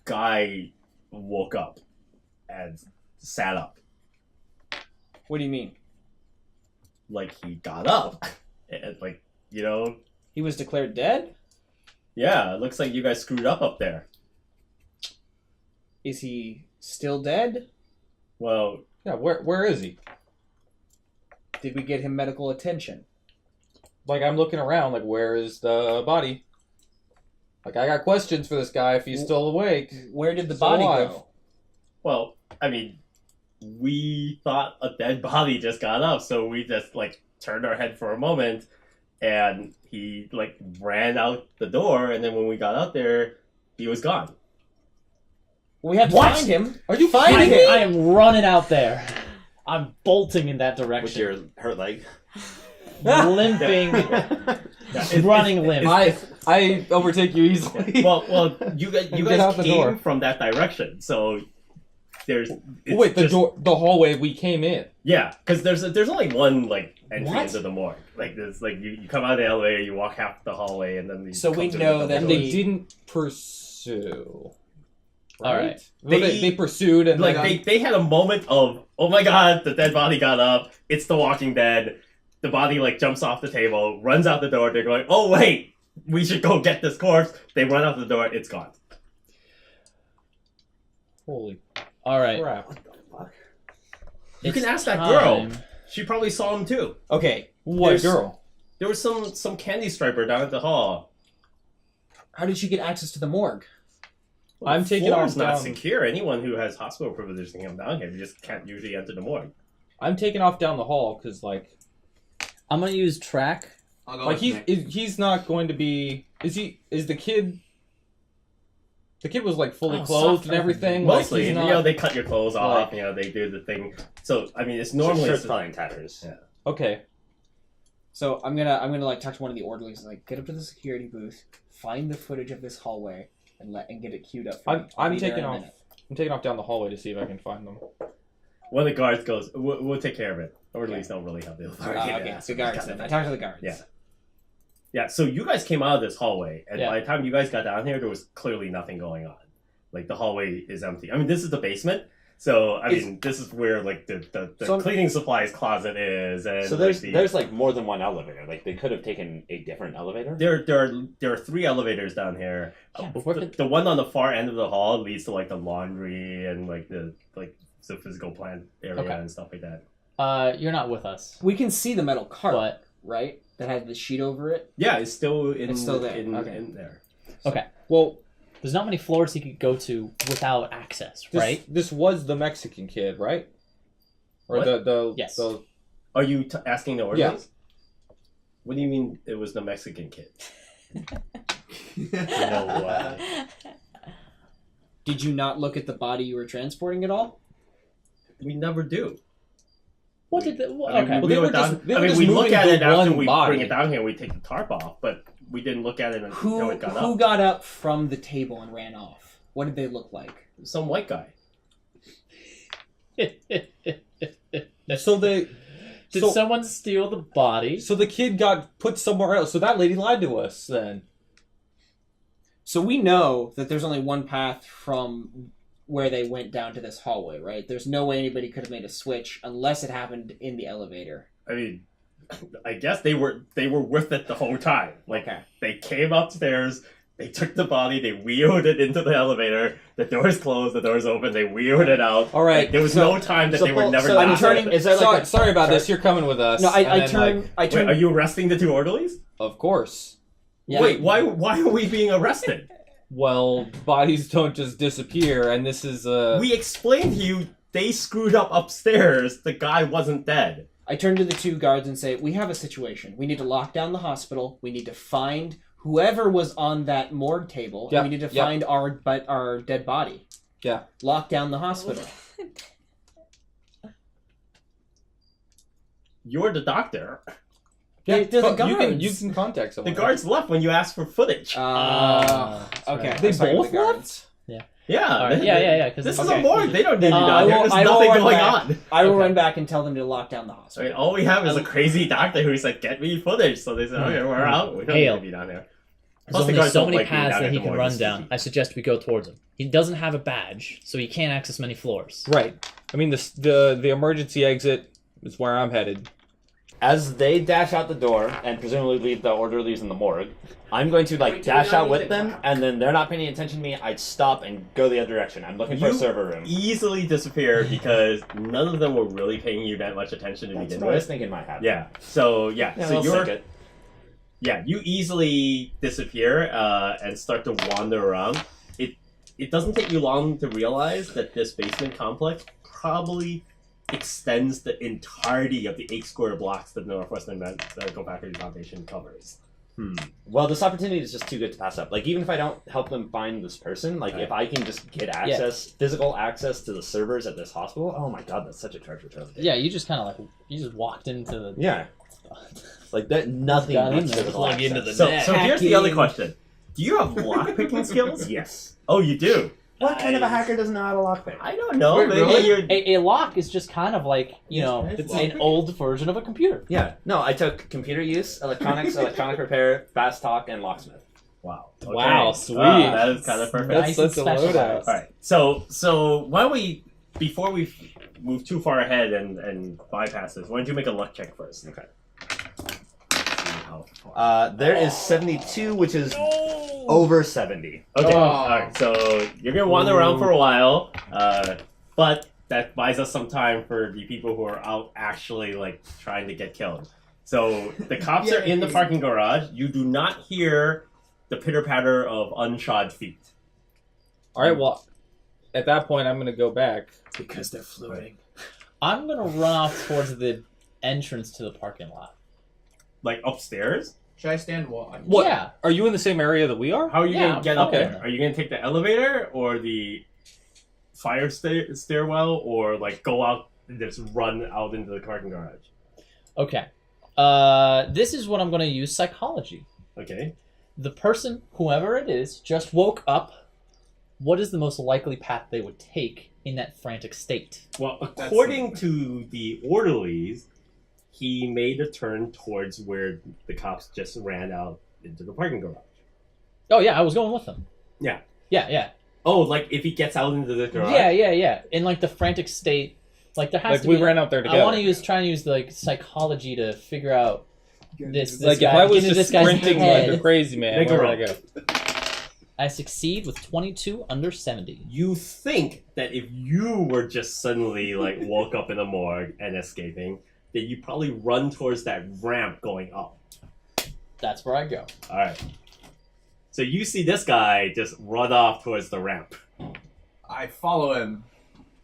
Speaker 1: guy woke up and sat up,
Speaker 7: What do you mean?
Speaker 1: like he got up, and like you know,
Speaker 7: He was declared dead?
Speaker 1: yeah. It looks like you guys screwed up there.
Speaker 7: Is he still dead?
Speaker 1: Well,
Speaker 2: Yeah, where is he?
Speaker 7: Did we get him medical attention?
Speaker 2: Like, I'm looking around, like, where is the body? Like, I got questions for this guy if he's still awake.
Speaker 7: Where did the
Speaker 2: Still
Speaker 7: body
Speaker 2: alive.
Speaker 7: go?
Speaker 1: well, I mean, we thought a dead body just got up, so we just like turned our head for a moment, and he like ran out the door, and then when we got out there, he was gone.
Speaker 7: We have to
Speaker 1: What?
Speaker 7: find him.
Speaker 2: Are you
Speaker 7: Find
Speaker 2: kidding
Speaker 7: him.
Speaker 2: me?
Speaker 5: I am running out there. I'm bolting in that
Speaker 4: With
Speaker 5: direction.
Speaker 4: your hurt leg.
Speaker 5: Limping, running limp.
Speaker 2: I overtake you easily.
Speaker 1: Well, you guys
Speaker 2: Get out the
Speaker 1: came
Speaker 2: door.
Speaker 1: from that direction, so there's it's
Speaker 2: Wait,
Speaker 1: just-
Speaker 2: the hallway we came in.
Speaker 1: Yeah, because there's only one like entry
Speaker 2: What?
Speaker 1: into the morgue. Like there's like you come out of the elevator, you walk half the hallway, and then you
Speaker 7: So
Speaker 1: come
Speaker 7: we
Speaker 1: to
Speaker 7: know
Speaker 1: the
Speaker 7: that
Speaker 2: And
Speaker 1: door.
Speaker 2: they didn't pursue.
Speaker 5: All right.
Speaker 2: Well,
Speaker 1: They-
Speaker 2: they pursued and
Speaker 1: like
Speaker 2: then
Speaker 1: they had a moment of, oh my god, the dead body got up, it's The Walking Dead. The body like jumps off the table, runs out the door. They're going, oh wait, we should go get this corpse. They run out the door, it's gone.
Speaker 2: holy
Speaker 5: All right.
Speaker 2: crap.
Speaker 1: You
Speaker 5: It's
Speaker 1: can ask that girl.
Speaker 5: time.
Speaker 1: She probably saw him too.
Speaker 7: Okay.
Speaker 2: What
Speaker 7: There's-
Speaker 2: girl?
Speaker 1: There was some candy striper down at the hall.
Speaker 7: How did she get access to the morgue?
Speaker 2: I'm
Speaker 1: The
Speaker 2: taking
Speaker 1: floor
Speaker 2: off
Speaker 1: is not
Speaker 2: down.
Speaker 1: secure. Anyone who has hospital privileges can come down here. They just can't usually enter the morgue.
Speaker 2: I'm taking off down the hall because like
Speaker 5: I'm gonna use track.
Speaker 8: I'll go
Speaker 2: like
Speaker 8: with
Speaker 2: he's not going to be. Is the kid? The kid was like fully
Speaker 5: Oh,
Speaker 2: clothed and
Speaker 5: soft-
Speaker 2: everything.
Speaker 1: Mostly,
Speaker 2: like, he's
Speaker 1: you
Speaker 2: not,
Speaker 1: know, they cut your clothes off.
Speaker 2: like-
Speaker 1: You know, they do the thing. So I mean, it's normally
Speaker 4: Shirt's probably in tatters.
Speaker 1: Yeah.
Speaker 2: Okay.
Speaker 7: So I'm gonna like talk to one of the orderlies and like get up to the security booth, find the footage of this hallway, and get it queued up. For me. I'll
Speaker 2: I'm
Speaker 7: be there
Speaker 2: taking
Speaker 7: in a
Speaker 2: off.
Speaker 7: minute.
Speaker 2: I'm taking off down the hallway to see if I can find them.
Speaker 1: one of the guards goes, "We'll take care of it." Or at least don't really have the authority. to
Speaker 7: Okay,
Speaker 1: ask
Speaker 7: the
Speaker 1: them.
Speaker 7: guards then. I talked to the guards.
Speaker 1: Yeah. Yeah, so you guys came out of this hallway, and
Speaker 5: Yeah.
Speaker 1: by the time you guys got down here, there was clearly nothing going on. Like, the hallway is empty. I mean, this is the basement, so, I mean, this is where, like, the
Speaker 7: So-
Speaker 1: cleaning supplies closet is, and...
Speaker 4: So there's like more than one elevator. Like they could have taken a different elevator.
Speaker 1: There are 3 elevators down here.
Speaker 5: Yeah, but what
Speaker 1: The one on the far end of the hall leads to, like, the laundry and, like, the the physical plant area
Speaker 3: Okay.
Speaker 1: and stuff like that.
Speaker 3: You're not with us,
Speaker 7: We can see the metal cart,
Speaker 3: but
Speaker 7: right? That has the sheet over it.
Speaker 1: Yeah, it's still in.
Speaker 7: It's still there.
Speaker 1: In,
Speaker 7: Okay.
Speaker 1: in there.
Speaker 3: okay.
Speaker 2: Well,
Speaker 3: There's not many floors he could go to without access, right?
Speaker 2: This was the Mexican kid, right? Or
Speaker 1: What?
Speaker 2: the
Speaker 3: Yes.
Speaker 2: the
Speaker 1: Are you asking the orderlies? What do you mean it was the Mexican kid? No way.
Speaker 7: Did you not look at the body you were transporting at all?
Speaker 1: We never do.
Speaker 3: What did the?
Speaker 1: I mean,
Speaker 3: Okay.
Speaker 1: we,
Speaker 2: they
Speaker 1: go
Speaker 2: were
Speaker 1: down,
Speaker 2: just- they
Speaker 1: I
Speaker 2: were
Speaker 1: mean,
Speaker 2: just
Speaker 1: we look
Speaker 2: moving
Speaker 1: at
Speaker 2: the
Speaker 1: it after
Speaker 2: one
Speaker 1: we
Speaker 2: body.
Speaker 1: bring it down here. We take the tarp off, but we didn't look at it until it got
Speaker 7: Who
Speaker 1: up.
Speaker 7: got up from the table and ran off? What did they look like?
Speaker 1: Some white guy.
Speaker 2: so they
Speaker 3: Did
Speaker 2: so,
Speaker 3: someone steal the body?
Speaker 2: so the kid got put somewhere else. So that lady lied to us then.
Speaker 7: So we know that there's only one path from where they went down to this hallway, right? There's no way anybody could have made a switch unless it happened in the elevator.
Speaker 1: I mean, I guess they were with it the whole time. Like
Speaker 7: Okay.
Speaker 1: they came upstairs, they took the body, they wheeled it into the elevator. The doors closed, the doors open, they wheeled it out.
Speaker 2: All right.
Speaker 1: Like, there was
Speaker 2: so-
Speaker 1: no time that
Speaker 2: so
Speaker 1: they were
Speaker 2: Paul-
Speaker 1: never.
Speaker 2: so
Speaker 1: not
Speaker 7: I'm turning-
Speaker 1: there.
Speaker 7: Is there like
Speaker 2: sorry about
Speaker 7: sorry.
Speaker 2: this. You're coming with us.
Speaker 7: No,
Speaker 2: And
Speaker 7: I
Speaker 2: then,
Speaker 7: turn.
Speaker 2: like,
Speaker 7: I
Speaker 1: Wait,
Speaker 7: turn.
Speaker 1: are you arresting the two orderlies?
Speaker 2: of course.
Speaker 7: Yeah.
Speaker 1: Wait, why are we being arrested?
Speaker 2: Well, bodies don't just disappear, and this is
Speaker 1: We explained to you they screwed up upstairs. The guy wasn't dead.
Speaker 7: I turn to the two guards and say, "We have a situation. We need to lock down the hospital. We need to find whoever was on that morgue table.
Speaker 2: Yeah,
Speaker 7: And we need to
Speaker 2: yeah.
Speaker 7: find our dead body.
Speaker 2: Yeah.
Speaker 7: Lock down the hospital."
Speaker 1: You're the doctor.
Speaker 7: Yeah, they're the
Speaker 2: you can
Speaker 7: guards.
Speaker 2: contact
Speaker 1: The
Speaker 2: someone.
Speaker 1: guards left when you asked for footage.
Speaker 3: That's
Speaker 7: Okay.
Speaker 3: right.
Speaker 2: They
Speaker 7: I'm sorry,
Speaker 2: both
Speaker 7: the guards.
Speaker 1: Yeah.
Speaker 3: All right. Yeah. Because
Speaker 1: This is
Speaker 7: Okay.
Speaker 1: a morgue. They don't need you
Speaker 7: I
Speaker 1: down
Speaker 7: will-
Speaker 1: here. There's
Speaker 7: I will
Speaker 1: nothing
Speaker 7: run
Speaker 1: going
Speaker 7: back.
Speaker 1: on.
Speaker 7: I will
Speaker 3: Okay.
Speaker 7: run back and tell them to lock down the
Speaker 1: I
Speaker 7: hospital.
Speaker 1: mean, all we have is a crazy doctor who said, "Get me footage." So they said, "Okay, we're out. We don't
Speaker 3: Hale.
Speaker 1: need to be down there."
Speaker 3: There's
Speaker 1: Plus, the
Speaker 3: only
Speaker 1: guards
Speaker 3: so
Speaker 1: don't
Speaker 3: many
Speaker 1: like being
Speaker 3: paths
Speaker 1: down
Speaker 3: that
Speaker 1: at
Speaker 3: he
Speaker 1: the
Speaker 3: can
Speaker 1: morgue.
Speaker 3: run
Speaker 1: It's
Speaker 3: down.
Speaker 1: creepy.
Speaker 3: I suggest we go towards him. He doesn't have a badge, so he can't access many floors.
Speaker 2: Right. I mean, the emergency exit is where I'm headed.
Speaker 4: As they dash out the door and presumably leave the orderlies in the morgue, I'm going to dash out with them, and then they're not paying any attention to me. I'd stop and go the other direction. I'm looking for a
Speaker 1: You
Speaker 4: server room.
Speaker 1: Easily disappear because none of them were really paying you that much attention to
Speaker 4: That's
Speaker 1: begin
Speaker 4: what I was
Speaker 1: with.
Speaker 4: thinking might happen.
Speaker 1: Yeah. So
Speaker 4: Yeah,
Speaker 1: so
Speaker 4: they'll
Speaker 1: you're
Speaker 4: sink it.
Speaker 1: yeah you easily disappear and start to wander around. It doesn't take you long to realize that this basement complex probably extends the entirety of the 8 square blocks that the Northwestern Medical Faculty Foundation covers.
Speaker 4: Well, this opportunity is just too good to pass up. Like, even if I don't help them find this person, like,
Speaker 1: Right.
Speaker 4: if I can just get access, physical access to the servers at this hospital, oh my god, that's such a treasure trove.
Speaker 3: Yeah, you just kind of you just walked into the.
Speaker 4: Yeah. Like, that, nothing
Speaker 3: Got in
Speaker 4: beats
Speaker 3: there,
Speaker 4: physical
Speaker 3: plug
Speaker 4: access.
Speaker 3: into the
Speaker 1: So
Speaker 3: net.
Speaker 1: here's the other
Speaker 7: Hacking.
Speaker 1: question: do you have lockpicking skills?
Speaker 4: Yes.
Speaker 1: Oh, you do.
Speaker 4: What kind of a hacker doesn't know how to lockpick?
Speaker 1: I don't know.
Speaker 2: Wait,
Speaker 1: Maybe
Speaker 2: really?
Speaker 1: you're.
Speaker 3: A lock is just kind of like
Speaker 1: It's
Speaker 3: an old version of a computer.
Speaker 4: Yeah. No, I took computer use, electronics, electronic repair, fast talk, and locksmith.
Speaker 1: Wow. Okay.
Speaker 3: Wow, sweet.
Speaker 1: That is kind of perfect.
Speaker 3: Nice
Speaker 2: That's
Speaker 3: and
Speaker 2: a loadout.
Speaker 3: specialized.
Speaker 1: All right. So why don't we, before we move too far ahead and bypass this, why don't you make a luck check first?
Speaker 4: Okay.
Speaker 1: See how far.
Speaker 4: There is 72, which is over 70.
Speaker 1: Okay.
Speaker 2: Oh.
Speaker 1: All right. So you're gonna wander around for a while, but that buys us some time for the people who are out actually like trying to get killed. So the cops are in the parking garage. You do not hear the pitter patter of unshod feet.
Speaker 2: All right. Well, at that point, I'm gonna go back.
Speaker 7: Because they're floating.
Speaker 3: I'm gonna run off towards the entrance to the parking lot.
Speaker 1: Like upstairs.
Speaker 5: Should I stand watch?
Speaker 2: What?
Speaker 3: Yeah.
Speaker 2: Are you in the same area that we are?
Speaker 1: How are you
Speaker 3: Yeah,
Speaker 1: gonna get up
Speaker 3: okay.
Speaker 1: there? Are you gonna take the elevator or the fire stairwell, or like go out and just run out into the parking garage?
Speaker 3: Okay. This is what I'm gonna use psychology.
Speaker 1: Okay.
Speaker 3: The person, whoever it is, just woke up. What is the most likely path they would take in that frantic state?
Speaker 1: Well, according to the orderlies, he made a turn towards where the cops just ran out into the parking garage.
Speaker 3: Oh yeah, I was going with them.
Speaker 1: Yeah.
Speaker 3: Yeah.
Speaker 1: Oh, like if he gets out into the garage?
Speaker 3: Yeah. In like the frantic state, like there has
Speaker 2: Like
Speaker 3: to
Speaker 2: we
Speaker 3: be.
Speaker 2: ran out there together.
Speaker 3: I want to try and use like psychology to figure out this
Speaker 2: Like
Speaker 3: guy,
Speaker 2: if I was
Speaker 3: get into
Speaker 2: just
Speaker 3: this guy's
Speaker 2: sprinting
Speaker 3: head.
Speaker 2: like a crazy man,
Speaker 1: Make a
Speaker 2: where would I
Speaker 1: roll.
Speaker 2: go?
Speaker 3: I succeed with 22 under 70.
Speaker 1: You think that if you were just suddenly like woke up in a morgue and escaping, that you probably run towards that ramp going up.
Speaker 3: That's where I go.
Speaker 1: All right. So you see this guy just run off towards the ramp.
Speaker 8: I follow him.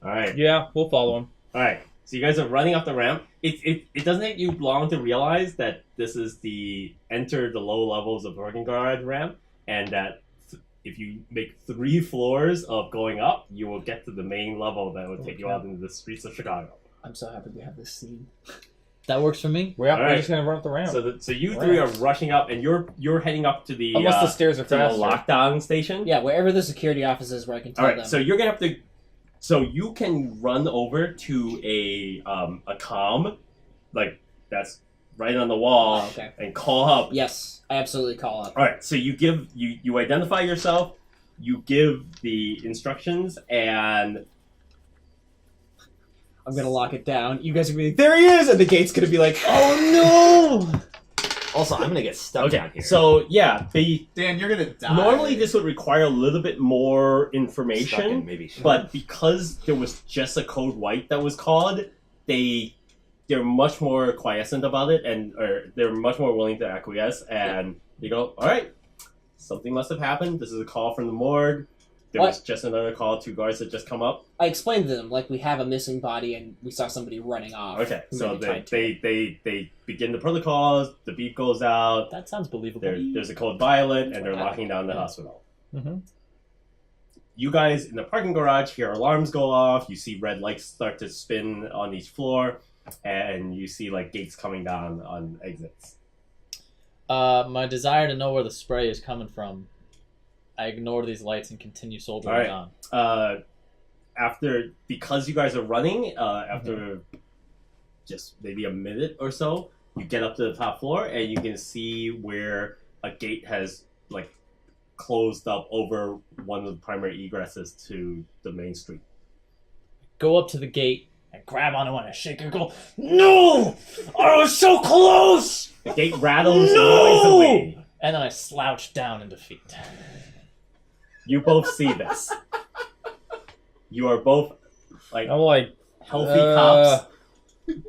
Speaker 1: All right.
Speaker 2: Yeah, we'll follow him.
Speaker 1: All right. So you guys are running up the ramp. It doesn't take you long to realize that this is the enter the low levels of parking garage ramp, and that if you make 3 floors of going up, you will get to the main level that will take you out into the streets of Chicago.
Speaker 7: I'm so happy we have this scene.
Speaker 3: That works for me.
Speaker 2: We're
Speaker 1: Right.
Speaker 2: just gonna run up the ramp.
Speaker 1: So you 3 are rushing up, and you're heading up to the
Speaker 2: Unless the stairs are
Speaker 1: to the
Speaker 2: faster.
Speaker 1: lockdown station.
Speaker 7: Yeah, wherever the security office is where I can tell
Speaker 1: All right.
Speaker 7: them.
Speaker 1: So you're gonna have to. So you can run over to a comm, like that's right on the wall,
Speaker 7: Okay.
Speaker 1: and call up.
Speaker 7: Yes, I absolutely call up.
Speaker 1: All right. So you give you identify yourself, you give the instructions, and
Speaker 7: I'm gonna lock it down. You guys are gonna be like, there he is! And the gate's gonna be like, oh no!
Speaker 4: Also, I'm gonna get stuck down here.
Speaker 1: So yeah,
Speaker 8: Dan, you're gonna die.
Speaker 1: normally this would require a little bit more
Speaker 4: Stuck in
Speaker 1: information,
Speaker 4: maybe.
Speaker 1: but because there was just a code white that was called, they're much more quiescent about it, or they're much more willing to acquiesce, and they go, all right, something must have happened. This is a call from the morgue. There was just another call. 2 guards had just come up.
Speaker 7: I explained to them, like, we have a missing body and we saw somebody running off.
Speaker 1: Okay,
Speaker 7: who
Speaker 1: so
Speaker 7: may be tied to it.
Speaker 1: they begin the protocols. The beep goes out.
Speaker 3: That sounds believable.
Speaker 1: There's a code violet, and they're locking down the hospital.
Speaker 2: Mm-hmm.
Speaker 1: You guys in the parking garage hear alarms go off. You see red lights start to spin on each floor, and you see like gates coming down on exits.
Speaker 3: My desire to know where the spray is coming from, I ignore these lights and continue soldiering
Speaker 1: All
Speaker 3: on.
Speaker 1: Because you guys are running, after just maybe a minute or so, you get up to the top floor and you can see where a gate has like closed up over one of the primary egresses to the main street.
Speaker 3: Go up to the gate and grab onto one and shake and go, no! I was so close!
Speaker 1: The gate rattles noisily.
Speaker 3: And then I slouch down in defeat.
Speaker 1: You both see this. You are both like
Speaker 2: I'm like,
Speaker 1: healthy cops.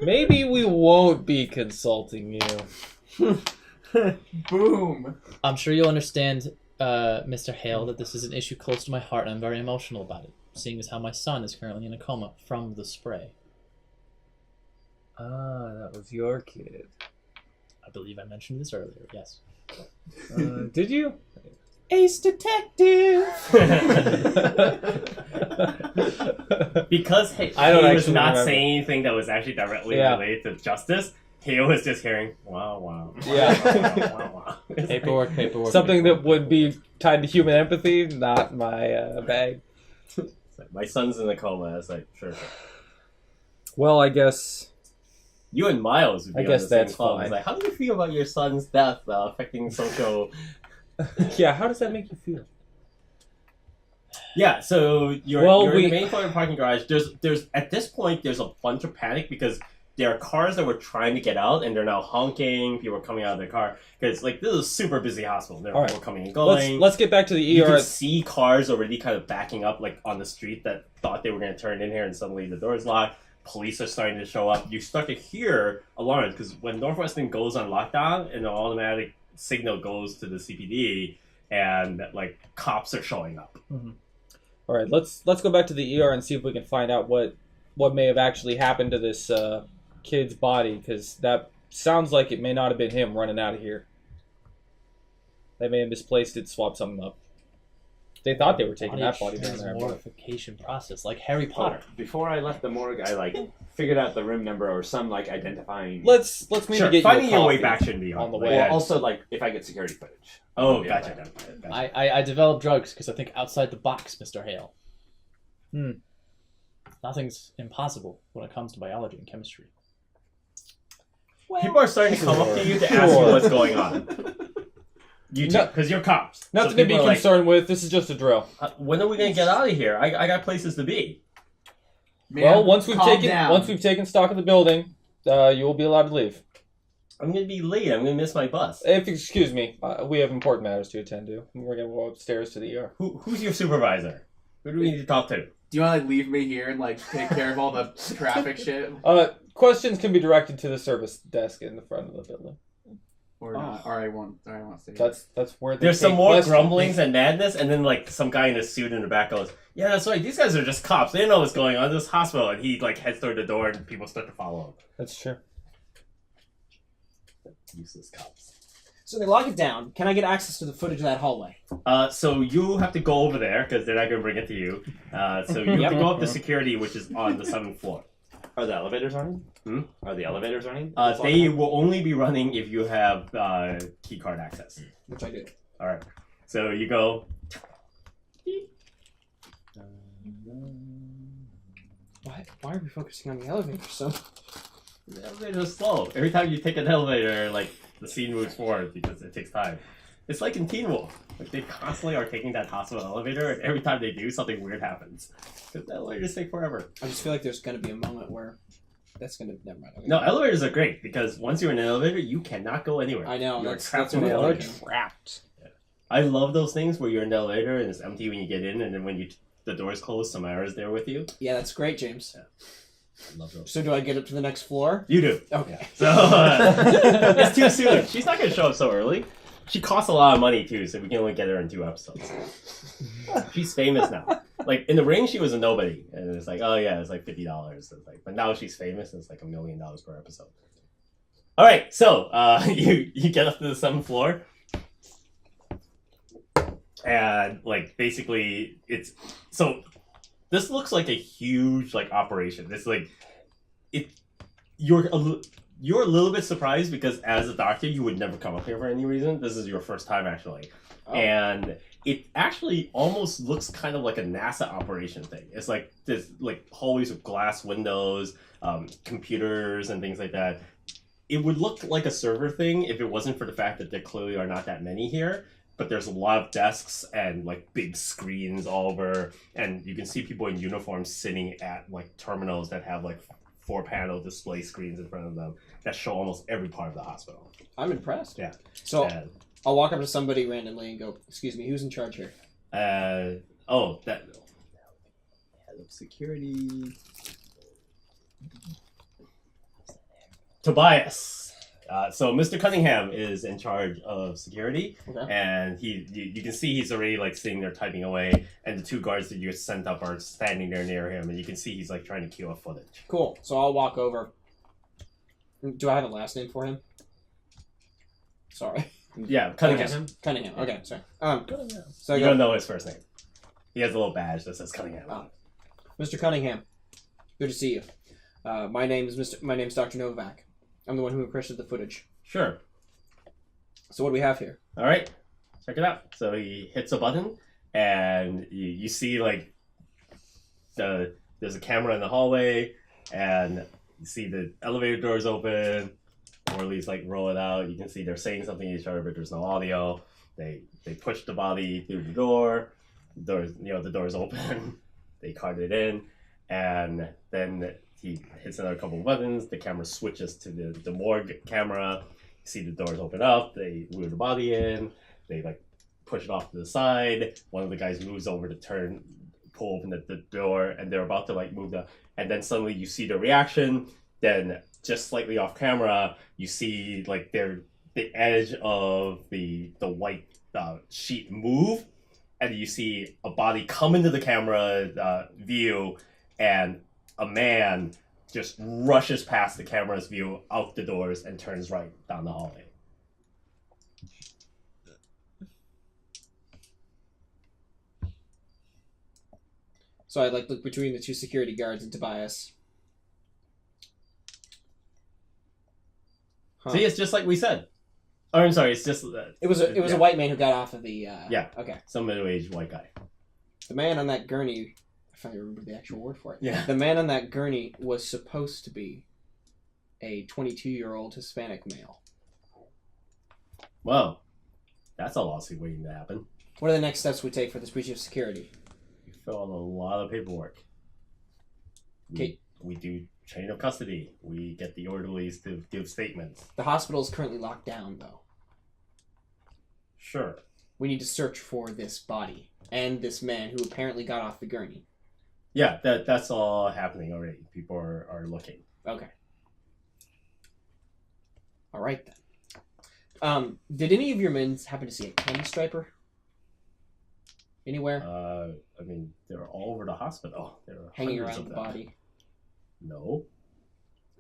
Speaker 2: maybe we won't be consulting you.
Speaker 8: Boom.
Speaker 3: I'm sure you'll understand, Mr. Hale, that this is an issue close to my heart and I'm very emotional about it, seeing as how my son is currently in a coma from the spray.
Speaker 2: Ah, that was your kid.
Speaker 3: I believe I mentioned this earlier, yes.
Speaker 2: Did you?
Speaker 3: Ace Detective!
Speaker 1: Because he
Speaker 2: I don't
Speaker 1: was
Speaker 2: actually
Speaker 1: not
Speaker 2: remember.
Speaker 1: saying anything that was actually directly
Speaker 2: Yeah.
Speaker 1: related to justice, Hale was just hearing, wow, wow.
Speaker 2: Yeah.
Speaker 1: wow, wow. It's
Speaker 3: Paperwork.
Speaker 2: Something that would be tied to human empathy, not my bag.
Speaker 1: like, my son's in a coma. It's like, sure.
Speaker 2: Well, I guess.
Speaker 1: You and Miles would be
Speaker 2: I
Speaker 1: on
Speaker 2: guess
Speaker 1: the same
Speaker 2: that's
Speaker 1: club.
Speaker 2: fine.
Speaker 1: It's like, how do you feel about your son's death affecting social...
Speaker 2: Yeah, how does that make you feel?
Speaker 1: Yeah, so you're in the main floor of the parking garage. There's at this point there's a bunch of panic because there are cars that were trying to get out and they're now honking. People are coming out of their car because like this is a super busy hospital. There are people coming and going.
Speaker 2: Let's get back to the
Speaker 1: You
Speaker 2: ER.
Speaker 1: can see cars already kind of backing up like on the street that thought they were going to turn in here and suddenly the door's locked. Police are starting to show up. You start to hear alarms because when Northwestern goes on lockdown, an automatic signal goes to the CPD and like cops are showing up.
Speaker 2: Mm-hmm. All right, let's go back to the ER and see if we can find out what may have actually happened to this kid's body, because that sounds like it may not have been him running out of here. They may have misplaced it, swapped something up. They thought they were taking that body down there. but-
Speaker 3: Mortification process, like Harry Potter.
Speaker 4: Before I left the morgue, I like figured out the room number or some like identifying.
Speaker 2: Let's maybe
Speaker 1: Sure,
Speaker 2: get
Speaker 1: finding
Speaker 2: you a
Speaker 1: your way
Speaker 2: coffee
Speaker 1: back shouldn't be
Speaker 2: on the
Speaker 1: hard.
Speaker 2: way.
Speaker 4: Well, also like if I get security footage.
Speaker 1: Oh,
Speaker 4: Yeah,
Speaker 1: gotcha.
Speaker 4: like-
Speaker 1: Gotcha.
Speaker 3: I developed drugs because I think outside the box, Mr. Hale. Nothing's impossible when it comes to biology and chemistry.
Speaker 1: People are starting to come up to you to ask you what's going on. You too, because you're cops.
Speaker 2: Nothing
Speaker 1: So
Speaker 2: to be
Speaker 1: people are like,
Speaker 2: concerned with. This is just a drill.
Speaker 1: when are we gonna get out of here? I got places to be.
Speaker 8: Man,
Speaker 2: Well, once we've
Speaker 8: calm
Speaker 2: taken
Speaker 8: down.
Speaker 2: stock of the building, you will be allowed to leave.
Speaker 1: I'm gonna be late. I'm gonna miss my bus.
Speaker 2: If excuse me, we have important matters to attend to. We're gonna go upstairs to the ER.
Speaker 1: Who's your supervisor? Who do we need to talk to?
Speaker 8: Do you want to like, leave me here and like take care of all the traffic shit,
Speaker 2: Questions can be directed to the service desk in the front of the building.
Speaker 8: or not? Or I want to stay. Here.
Speaker 2: That's where
Speaker 1: There's some more grumblings and madness, and then like some guy in a suit in the back goes, "Yeah, that's right. These guys are just cops. They don't know what's going on in this hospital." And he like heads toward the door, and people start to follow him.
Speaker 2: That's true.
Speaker 1: Useless cops.
Speaker 7: So they lock it down. Can I get access to the footage of that hallway?
Speaker 1: So you have to go over there because they're not going to bring it to you. So you have to go up to security, which is on the 7th floor.
Speaker 4: Are the elevators running?
Speaker 1: Hmm?
Speaker 4: Are the elevators running?
Speaker 1: They will only be running if you have key card access.
Speaker 7: Which I do.
Speaker 1: All right. So you go.
Speaker 7: Why are we focusing on the elevator so?
Speaker 1: The elevator is slow. Every time you take an elevator, like the scene moves forward because it takes time. It's like in Teen Wolf. Like they constantly are taking that hospital elevator, and every time they do, something weird happens. Because the elevators take forever.
Speaker 7: I just feel like there's going to be a moment where that's going to... Never mind. Okay.
Speaker 1: No, elevators are great because once you're in an elevator, you cannot go anywhere.
Speaker 7: I know.
Speaker 1: You're
Speaker 7: That's
Speaker 1: trapped
Speaker 7: what
Speaker 1: in the
Speaker 7: I'm
Speaker 1: elevator.
Speaker 7: thinking.
Speaker 2: Trapped.
Speaker 1: I love those things where you're in the elevator and it's empty when you get in, and then when the doors close, Samara's there with you.
Speaker 7: Yeah, that's great, James.
Speaker 1: Yeah. I love those.
Speaker 7: So do I get up to the next floor?
Speaker 1: You do.
Speaker 7: Okay.
Speaker 1: So it's too soon. She's not going to show up so early. She costs a lot of money too, so we can only get her in 2 episodes. She's famous now. Like in the ring, she was a nobody, and it's like, oh yeah, it's like $50. It's like, but now she's famous, and it's like $1 million per episode. All right, so you get up to the 7th floor, and like basically it's so. This looks like a huge like operation. It's like you're a little bit surprised because as a doctor you would never come up here for any reason. This is your first time actually. Oh. And it actually almost looks kind of like a NASA operation thing. It's like this like hallways with glass windows, computers and things like that. It would look like a server thing if it wasn't for the fact that there clearly are not that many here. But there's a lot of desks and like big screens all over, and you can see people in uniforms sitting at like terminals that have like 4-panel display screens in front of them that show almost every part of the hospital.
Speaker 7: I'm impressed.
Speaker 1: Yeah.
Speaker 7: So
Speaker 1: And,
Speaker 7: I'll walk up to somebody randomly and go, "Excuse me, who's in charge here?"
Speaker 1: head of security. Tobias. So Mr. Cunningham is in charge of security,
Speaker 7: Okay.
Speaker 1: and you can see he's already like sitting there typing away, and the 2 guards that you sent up are standing there near him, and you can see he's like trying to queue up footage.
Speaker 7: Cool. So I'll walk over. Do I have a last name for him? Sorry.
Speaker 1: Yeah, Cunningham.
Speaker 7: Cunningham. Okay, sorry. So I
Speaker 1: You
Speaker 7: go,
Speaker 1: don't know his first name. He has a little badge that says Cunningham.
Speaker 7: Oh. Mr. Cunningham, good to see you. My name's Dr. Novak. I'm the one who requested the footage.
Speaker 1: Sure.
Speaker 7: So what do we have here?
Speaker 1: All right, check it out. So he hits a button, and you see like there's a camera in the hallway, and you see the elevator doors open. Orly's like roll it out. You can see they're saying something to each other, but there's no audio. They push the body through the door. The door's open. They cart it in, and then he hits another couple of buttons. The camera switches to the morgue camera. You see the doors open up. They move the body in. They like push it off to the side. One of the guys moves over to pull open the door, and they're about to like move and then suddenly you see the reaction. Then just slightly off camera, you see like the edge of the white sheet move, and you see a body come into the camera view, and a man just rushes past the camera's view out the doors and turns right down the hallway.
Speaker 7: So I like look between the 2 security guards and Tobias. Huh.
Speaker 1: See, it's just like we said. Oh, I'm sorry. It's just
Speaker 7: It was a white man who got off of the.
Speaker 1: Yeah.
Speaker 7: Okay.
Speaker 1: Some middle-aged white guy.
Speaker 7: The man on that gurney. I finally remember the actual word for it.
Speaker 1: Yeah.
Speaker 7: The man on that gurney was supposed to be a 22-year-old Hispanic male.
Speaker 1: Well, that's a lawsuit waiting to happen.
Speaker 7: What are the next steps we take for this breach of security?
Speaker 1: You fill out a lot of paperwork.
Speaker 7: Okay.
Speaker 1: We do chain of custody. We get the orderlies to give statements.
Speaker 7: The hospital is currently locked down, though.
Speaker 1: Sure.
Speaker 7: We need to search for this body and this man who apparently got off the gurney.
Speaker 1: Yeah, that's all happening already. People are looking.
Speaker 7: Okay. All right then. Did any of your men happen to see a candy striper? Anywhere?
Speaker 1: I mean, they're all over the hospital. There are
Speaker 7: Hanging
Speaker 1: hundreds
Speaker 7: around
Speaker 1: of
Speaker 7: the
Speaker 1: them.
Speaker 7: body?
Speaker 1: No.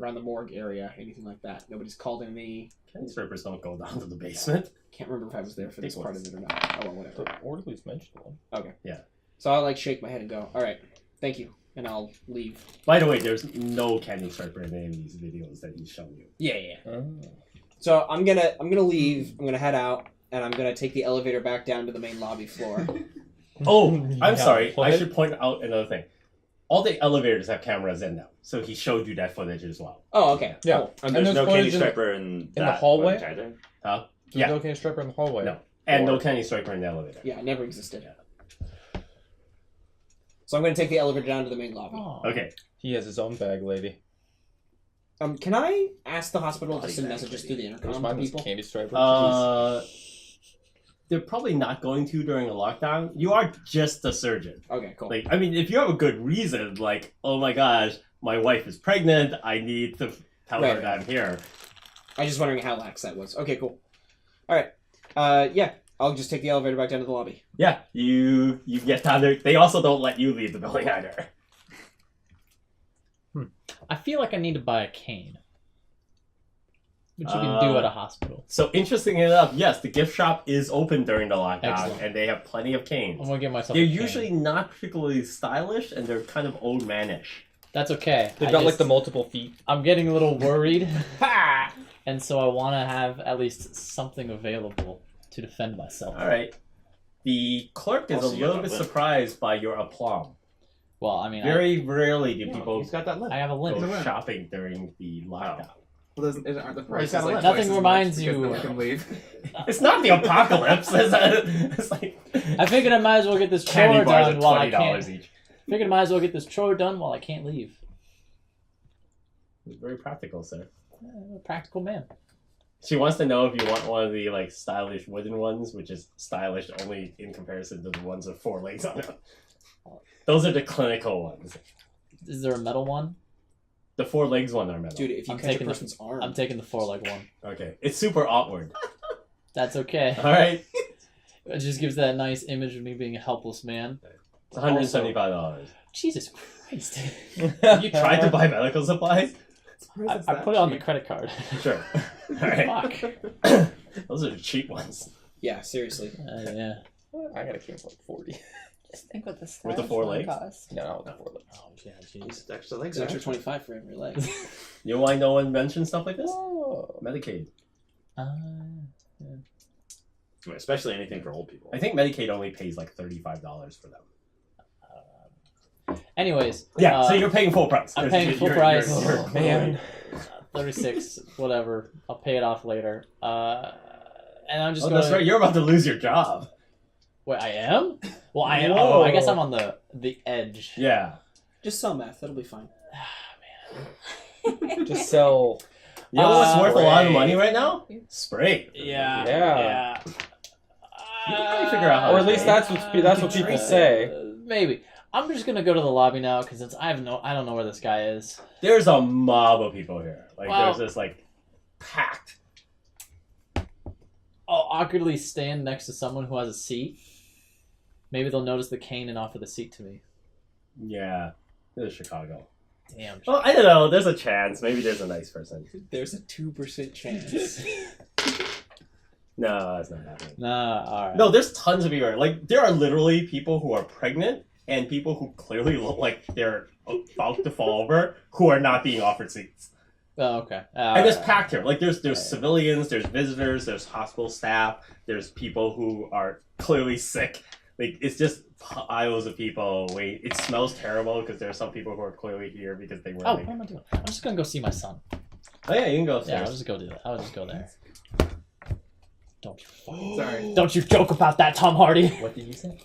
Speaker 7: Around the morgue area? Anything like that? Nobody's called in any...
Speaker 1: Candy strippers don't go down to the basement.
Speaker 7: Can't remember if I was there for this
Speaker 1: Big
Speaker 7: part
Speaker 1: ones.
Speaker 7: of it or not. Oh, well, whatever.
Speaker 2: The orderlies mentioned one.
Speaker 7: Okay.
Speaker 1: Yeah.
Speaker 7: So I'll shake my head and go, all right, thank you. And I'll leave.
Speaker 1: By the way, there's no candy striper in any of these videos that he's shown you.
Speaker 7: Yeah.
Speaker 2: Oh.
Speaker 7: So I'm gonna leave. I'm gonna head out, and I'm gonna take the elevator back down to the main lobby floor.
Speaker 1: Oh, I'm
Speaker 2: Yeah,
Speaker 1: sorry.
Speaker 2: what?
Speaker 1: I should point out another thing. All the elevators have cameras in them, so he showed you that footage as well.
Speaker 7: Oh, okay.
Speaker 2: Yeah.
Speaker 7: Cool.
Speaker 4: And
Speaker 2: And
Speaker 4: there's
Speaker 2: there's
Speaker 4: no candy
Speaker 2: footage in-
Speaker 4: striper in
Speaker 2: the
Speaker 4: that
Speaker 2: hallway?
Speaker 4: footage either?
Speaker 1: Huh?
Speaker 2: There's
Speaker 1: Yeah.
Speaker 2: no candy striper in the hallway.
Speaker 1: No. And
Speaker 2: Or-
Speaker 1: no candy striper in the elevator.
Speaker 7: Yeah, it never existed. So I'm gonna take the elevator down to the main lobby.
Speaker 3: Oh.
Speaker 1: Okay.
Speaker 2: He has his own bag, lady.
Speaker 7: Can I ask the hospital to send messages through the
Speaker 2: Where's
Speaker 7: intercom to
Speaker 2: mine was
Speaker 7: people?
Speaker 2: candy striper.
Speaker 1: They're probably not going to during a lockdown. You are just a surgeon.
Speaker 7: Okay, cool.
Speaker 1: Like, I mean, if you have a good reason, like, oh my gosh, my wife is pregnant, I need to tell her
Speaker 7: Right.
Speaker 1: that I'm here.
Speaker 7: I was just wondering how lax that was. Okay, cool. All right. Yeah, I'll just take the elevator back down to the lobby.
Speaker 1: Yeah, you get down there. They also don't let you leave the building either.
Speaker 3: I feel like I need to buy a cane. Which you can do at a hospital.
Speaker 1: So interesting enough, yes, the gift shop is open during the lockdown,
Speaker 3: Excellent.
Speaker 1: and they have plenty of canes.
Speaker 3: I'm gonna get myself
Speaker 1: They're
Speaker 3: a cane.
Speaker 1: usually not particularly stylish, and they're kind of old manish.
Speaker 3: That's okay.
Speaker 2: They've
Speaker 3: I
Speaker 2: got like
Speaker 3: just-
Speaker 2: the multiple feet.
Speaker 3: I'm getting a little worried. And so I want to have at least something available to defend myself.
Speaker 1: All right. The clerk is
Speaker 4: Also,
Speaker 1: a
Speaker 4: you
Speaker 1: little
Speaker 4: have
Speaker 1: bit
Speaker 4: a limp.
Speaker 1: surprised by your aplomb.
Speaker 3: Well, I mean,
Speaker 1: Very rarely do people
Speaker 4: He's got that limp.
Speaker 3: I have a limp.
Speaker 1: go shopping during the lockdown.
Speaker 8: Well, aren't the
Speaker 4: He's
Speaker 8: prices
Speaker 4: got a
Speaker 8: like
Speaker 4: limp.
Speaker 3: Nothing
Speaker 8: twice as
Speaker 3: reminds
Speaker 8: much
Speaker 3: you-
Speaker 8: because no one can leave?
Speaker 1: It's not the apocalypse. It's like
Speaker 3: I figured I might as well get this
Speaker 1: candy
Speaker 3: chore
Speaker 1: bars
Speaker 3: done
Speaker 1: are
Speaker 3: while I
Speaker 1: $20
Speaker 3: can't.
Speaker 1: each.
Speaker 3: Figured I might as well get this chore done while I can't leave.
Speaker 1: It's very practical, sir.
Speaker 3: I'm a practical man.
Speaker 1: She wants to know if you want one of the like stylish wooden ones, which is stylish only in comparison to the ones with 4 legs on them. Those are the clinical ones.
Speaker 3: Is there a metal one?
Speaker 1: The 4 legs one are metal.
Speaker 7: Dude, if you
Speaker 3: I'm
Speaker 7: catch a
Speaker 3: taking the-
Speaker 7: person's arm...
Speaker 3: I'm taking the 4-leg one.
Speaker 1: Okay, it's super awkward.
Speaker 3: That's okay.
Speaker 1: All right,
Speaker 3: It just gives that nice image of me being a helpless man.
Speaker 1: it's $175.
Speaker 3: Jesus Christ.
Speaker 1: You tried to buy medical supplies?
Speaker 3: I put it on the credit card.
Speaker 1: Sure. All right.
Speaker 3: Fuck.
Speaker 1: Those are the cheap ones.
Speaker 7: Yeah, seriously.
Speaker 3: Yeah.
Speaker 2: I got a cane for like 40.
Speaker 6: Just think what the
Speaker 1: With the 4 legs?
Speaker 6: cost.
Speaker 2: No, not with the 4 legs.
Speaker 3: Oh, yeah, jeez.
Speaker 4: These extra legs
Speaker 7: It's an
Speaker 4: are
Speaker 7: extra 25 for every leg.
Speaker 1: You know why no one mentions stuff like this?
Speaker 2: Oh.
Speaker 1: Medicaid.
Speaker 4: especially anything for old people.
Speaker 1: I think Medicaid only pays like $35 for them.
Speaker 3: Anyways.
Speaker 1: Yeah, so you're paying full price.
Speaker 3: I'm paying full
Speaker 1: You're-
Speaker 3: price.
Speaker 1: you're-
Speaker 2: Oh, man.
Speaker 3: 36, whatever. I'll pay it off later. And I'm just
Speaker 1: Oh,
Speaker 3: going.
Speaker 1: that's right. You're about to lose your job.
Speaker 3: Wait, I am? Well, I am.
Speaker 1: Whoa.
Speaker 3: Oh, I guess I'm on the edge.
Speaker 1: Yeah.
Speaker 7: Just sell meth, that'll be fine.
Speaker 2: Just sell.
Speaker 1: You know what's worth a lot of
Speaker 2: Spray.
Speaker 1: money right now? Spray.
Speaker 3: Yeah.
Speaker 2: Yeah.
Speaker 1: You can probably figure out how
Speaker 2: Or
Speaker 1: to
Speaker 2: at least
Speaker 1: spray.
Speaker 2: that's what people say.
Speaker 3: Maybe. I'm just gonna go to the lobby now because I don't know where this guy is.
Speaker 1: There's a mob of people here. Like
Speaker 3: Wow.
Speaker 1: there's this like packed.
Speaker 3: I'll awkwardly stand next to someone who has a seat. Maybe they'll notice the cane and offer the seat to me.
Speaker 1: Yeah. This is Chicago.
Speaker 3: Damn.
Speaker 1: Well, I don't know. There's a chance. Maybe there's a nice person.
Speaker 7: There's a 2% chance.
Speaker 1: No, that's not happening.
Speaker 3: Nah, alright.
Speaker 1: No, there's tons of people. Like there are literally people who are pregnant and people who clearly look like they're about to fall over who are not being offered seats.
Speaker 3: Oh, okay.
Speaker 1: And it's packed here. Like there's civilians, there's visitors, there's hospital staff, there's people who are clearly sick. Like it's just piles of people. Wait, it smells terrible because there are some people who are clearly here because they were.
Speaker 3: Oh,
Speaker 1: like,
Speaker 3: what am I doing? I'm just gonna go see my son.
Speaker 1: oh yeah, you can go
Speaker 3: Yeah,
Speaker 1: upstairs.
Speaker 3: I'll just go do that. I'll just go there. Don't you fucking...
Speaker 8: Sorry.
Speaker 3: Don't you joke about that, Tom Hardy.
Speaker 2: What did you say?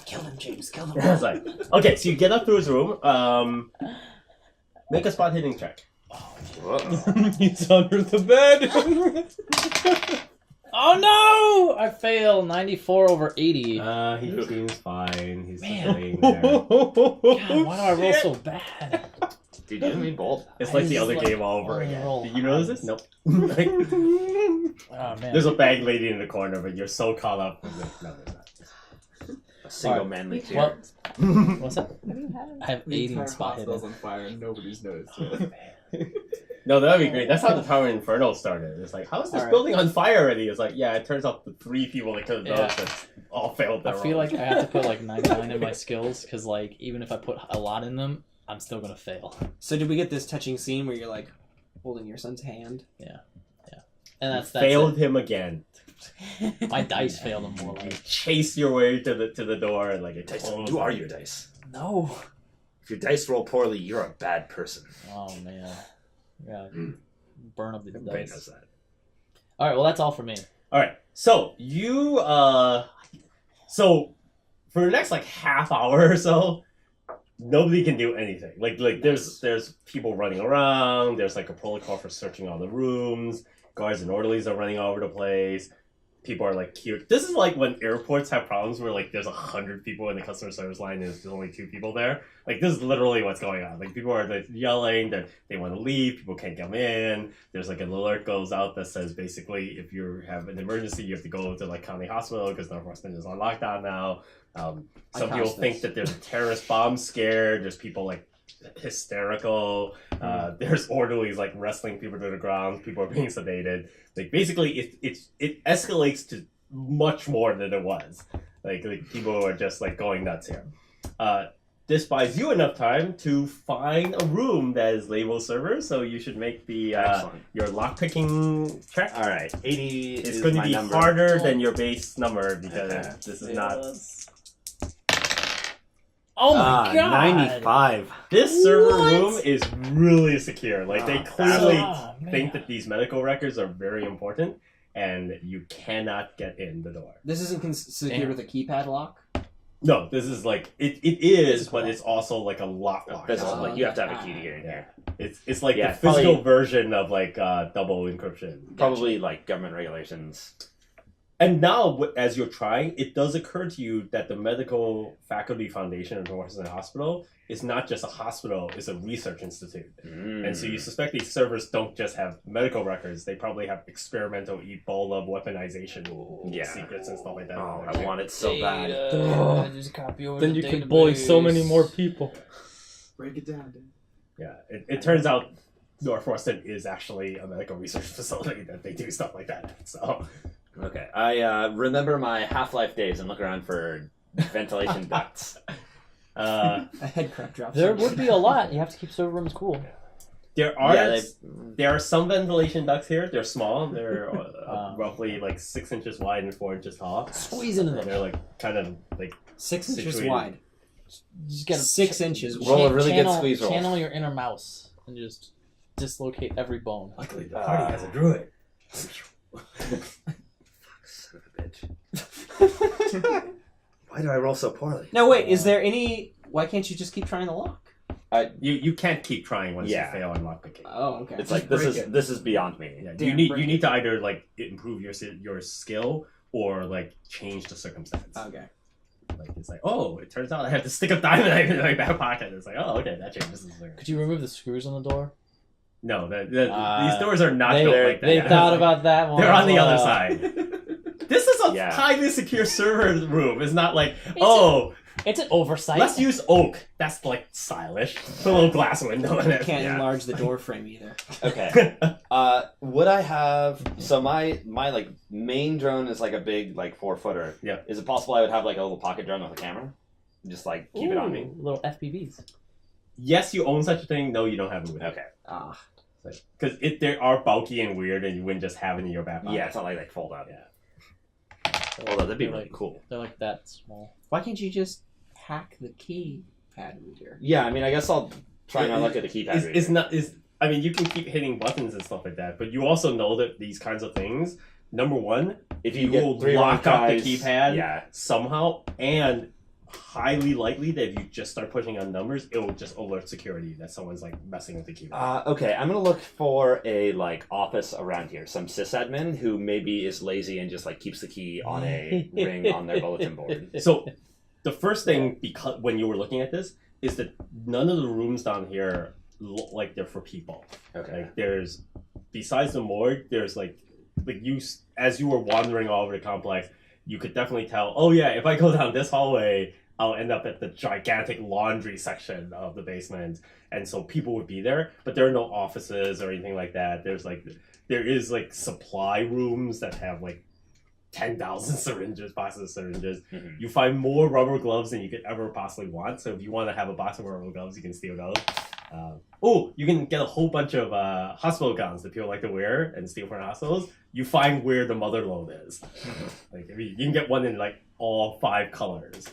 Speaker 7: Kill them, James. Kill them.
Speaker 1: It's like, okay, so you get up to his room. Make a spot hitting check.
Speaker 2: He's under the bed.
Speaker 3: Oh no! I fail 94 over 80.
Speaker 1: He seems fine. He's just
Speaker 3: Man.
Speaker 1: laying there.
Speaker 3: God, why do I roll so bad?
Speaker 4: Dude, you didn't mean bold.
Speaker 1: It's like the
Speaker 3: Just,
Speaker 1: other
Speaker 3: like,
Speaker 1: game all over
Speaker 3: only
Speaker 1: again.
Speaker 3: roll
Speaker 1: Did you notice this? Nope. Like,
Speaker 3: Oh man.
Speaker 1: there's a bag lady in the corner, but you're so caught up. No, there's not.
Speaker 4: A single
Speaker 3: Alright.
Speaker 4: manly tear.
Speaker 3: Well, what's that? I have
Speaker 8: The
Speaker 3: 80 in
Speaker 8: entire
Speaker 3: spot
Speaker 8: hospital's
Speaker 3: hidden.
Speaker 8: on fire and nobody's noticed it.
Speaker 1: No, that'd be great. That's how the Tower Inferno started. It's like, how is this
Speaker 3: Alright.
Speaker 1: building on fire already? It's like, yeah, it turns out the 3 people that could have done
Speaker 3: Yeah.
Speaker 1: this all failed
Speaker 3: I
Speaker 1: their
Speaker 3: feel
Speaker 1: roll.
Speaker 3: like I have to put like 99 in my skills because like even if I put a lot in them, I'm still gonna fail.
Speaker 7: So did we get this touching scene where you're like holding your son's hand?
Speaker 3: And that's
Speaker 1: failed him again.
Speaker 3: it. My dice failed him more
Speaker 1: You
Speaker 3: like.
Speaker 1: chase your way to the door and like it
Speaker 4: Dice,
Speaker 1: closes.
Speaker 4: you are your dice.
Speaker 3: No.
Speaker 4: If your dice roll poorly, you're a bad person.
Speaker 3: Oh man. Yeah. Burn up the
Speaker 4: Everybody
Speaker 3: dice.
Speaker 4: knows that.
Speaker 3: All right. Well, that's all for me.
Speaker 1: All right, so you so for the next like half hour or so, nobody can do anything. Like there's people running around. There's like a protocol for searching all the rooms. Guards and orderlies are running all over the place. People are like cute. This is like when airports have problems where like there's 100 people in the customer service line and there's only 2 people there. Like this is literally what's going on. Like people are like yelling that they want to leave. People can't come in. There's like an alert goes out that says basically if you have an emergency you have to go to like county hospital because Northwestern is on lockdown now. Some people think that there's a terrorist bomb scare. There's people like hysterical. There's orderlies like wrestling people to the ground. People are being sedated. Like basically, it escalates to much more than it was. Like people are just like going nuts here. This buys you enough time to find a room that is labeled server. So you should make the
Speaker 4: Excellent.
Speaker 1: your lockpicking check.
Speaker 4: All right, 80
Speaker 1: It's
Speaker 4: is
Speaker 1: going to
Speaker 4: my
Speaker 1: be
Speaker 4: number.
Speaker 1: harder than your base number because
Speaker 4: Okay.
Speaker 1: this is not.
Speaker 3: Oh my god.
Speaker 4: 95.
Speaker 1: This server
Speaker 3: What?
Speaker 1: room is really secure. Like they
Speaker 4: Oh,
Speaker 1: clearly
Speaker 3: Oh, man.
Speaker 1: think that these medical records are very important, and you cannot get in the door.
Speaker 7: This isn't secured
Speaker 3: Damn.
Speaker 7: with a keypad lock.
Speaker 1: No, this is like it is,
Speaker 3: Physical.
Speaker 1: but it's also like a lock.
Speaker 4: Physical,
Speaker 7: Oh,
Speaker 4: like you have to have a
Speaker 7: okay.
Speaker 4: key to get in here.
Speaker 1: It's like
Speaker 4: Yeah,
Speaker 1: the physical
Speaker 4: probably-
Speaker 1: version of like double encryption.
Speaker 4: Probably like government regulations.
Speaker 1: And now, as you're trying, it does occur to you that the Medical Faculty Foundation of Northwestern Hospital is not just a hospital; it's a research institute. And so you suspect these servers don't just have medical records; they probably have experimental Ebola weaponization secrets and stuff like that.
Speaker 4: Oh, I want it so bad.
Speaker 3: Data, just copy over
Speaker 2: Then
Speaker 3: the
Speaker 2: you can bully so many
Speaker 3: database.
Speaker 2: more people.
Speaker 8: Break it down, dude.
Speaker 1: Yeah, it turns out Northwestern is actually a medical research facility that they do stuff like that. So.
Speaker 4: Okay, I remember my Half-Life days and look around for ventilation ducts.
Speaker 7: A head crack drops.
Speaker 3: There
Speaker 7: in.
Speaker 3: would be a lot. You have to keep server rooms cool.
Speaker 1: There are
Speaker 4: Yeah,
Speaker 1: there are some ventilation ducts here. They're small. They're roughly like 6 inches wide and 4 inches tall.
Speaker 3: Squeeze into them.
Speaker 1: They're like kind of like
Speaker 7: 6 inches
Speaker 1: situated.
Speaker 7: wide.
Speaker 3: You just gotta
Speaker 7: 6 inches
Speaker 4: Roll
Speaker 7: wide.
Speaker 4: a really good squeeze roll.
Speaker 3: Channel your inner mouse and just dislocate every bone.
Speaker 1: Luckily, the party has a druid.
Speaker 4: Son of a bitch. Why do I roll so poorly?
Speaker 7: No, wait. Is there any? Why can't you just keep trying the lock?
Speaker 1: You can't keep trying once
Speaker 4: Yeah.
Speaker 1: you fail on lockpicking.
Speaker 7: Oh, okay.
Speaker 4: It's like
Speaker 8: break
Speaker 4: this
Speaker 8: it.
Speaker 4: is beyond me.
Speaker 1: Yeah,
Speaker 7: Damn,
Speaker 1: you
Speaker 7: break
Speaker 1: need to either like improve your skill or like change the circumstance.
Speaker 7: Okay.
Speaker 1: Like it's like, oh, it turns out I have to stick a diamond knife in my back pocket. It's like, oh, okay, that changes the circumstance.
Speaker 3: Could you remove the screws on the door?
Speaker 1: No,
Speaker 3: Ah,
Speaker 1: these doors are not
Speaker 3: They,
Speaker 1: built like that.
Speaker 3: they thought about that one.
Speaker 1: They're
Speaker 3: as
Speaker 1: on the other
Speaker 3: well.
Speaker 1: side. This is a
Speaker 4: Yeah.
Speaker 1: highly secure server room. It's not like, oh,
Speaker 3: It's an oversight.
Speaker 1: let's use oak. That's like stylish. Put a little glass window in it.
Speaker 7: Can't
Speaker 1: Yeah.
Speaker 7: enlarge the door frame either.
Speaker 4: Okay. Would I have so my like main drone is like a big like 4-footer.
Speaker 1: Yeah.
Speaker 4: Is it possible I would have like a little pocket drone with a camera? Just like keep it on me.
Speaker 3: Ooh, Little FPVs.
Speaker 1: Yes, you own such a thing. No, you don't have it with you.
Speaker 4: Okay.
Speaker 7: Ah.
Speaker 1: Because they are bulky and weird, and you wouldn't just have it in your back pocket.
Speaker 4: Yeah, it's not like they fold out.
Speaker 1: Yeah.
Speaker 4: Although that'd be
Speaker 3: They're
Speaker 4: really
Speaker 3: like,
Speaker 4: cool.
Speaker 3: They're like that small.
Speaker 7: Why can't you just hack the keypad reader?
Speaker 4: Yeah, I mean I guess I'll try and look at the keypad.
Speaker 1: I mean, you can keep hitting buttons and stuff like that, but you also know that these kinds of things. Number one,
Speaker 4: if you
Speaker 1: will
Speaker 4: get 3
Speaker 1: lock
Speaker 4: wrong
Speaker 1: up the
Speaker 4: guys,
Speaker 1: keypad
Speaker 4: yeah.
Speaker 1: somehow, and highly likely that if you just start pushing on numbers, it will just alert security that someone's like messing with the keyboard.
Speaker 4: Okay, I'm gonna look for a like office around here. Some sysadmin who maybe is lazy and just like keeps the key on a ring on their bulletin board.
Speaker 1: So the first thing, because when you were looking at this, is that none of the rooms down here look like they're for people.
Speaker 4: Okay.
Speaker 1: Like there's, besides the morgue, there's like you, as you were wandering all over the complex, you could definitely tell, oh yeah, if I go down this hallway, I'll end up at the gigantic laundry section of the basement. And so people would be there, but there are no offices or anything like that. There is like supply rooms that have like 10,000 syringes, boxes of syringes.
Speaker 4: Mm-hmm.
Speaker 1: You find more rubber gloves than you could ever possibly want. So if you want to have a box of rubber gloves, you can steal those. You can get a whole bunch of hospital gowns that people like to wear and steal from hospitals. You find where the mother load is. Like you can get one in like all 5 colors.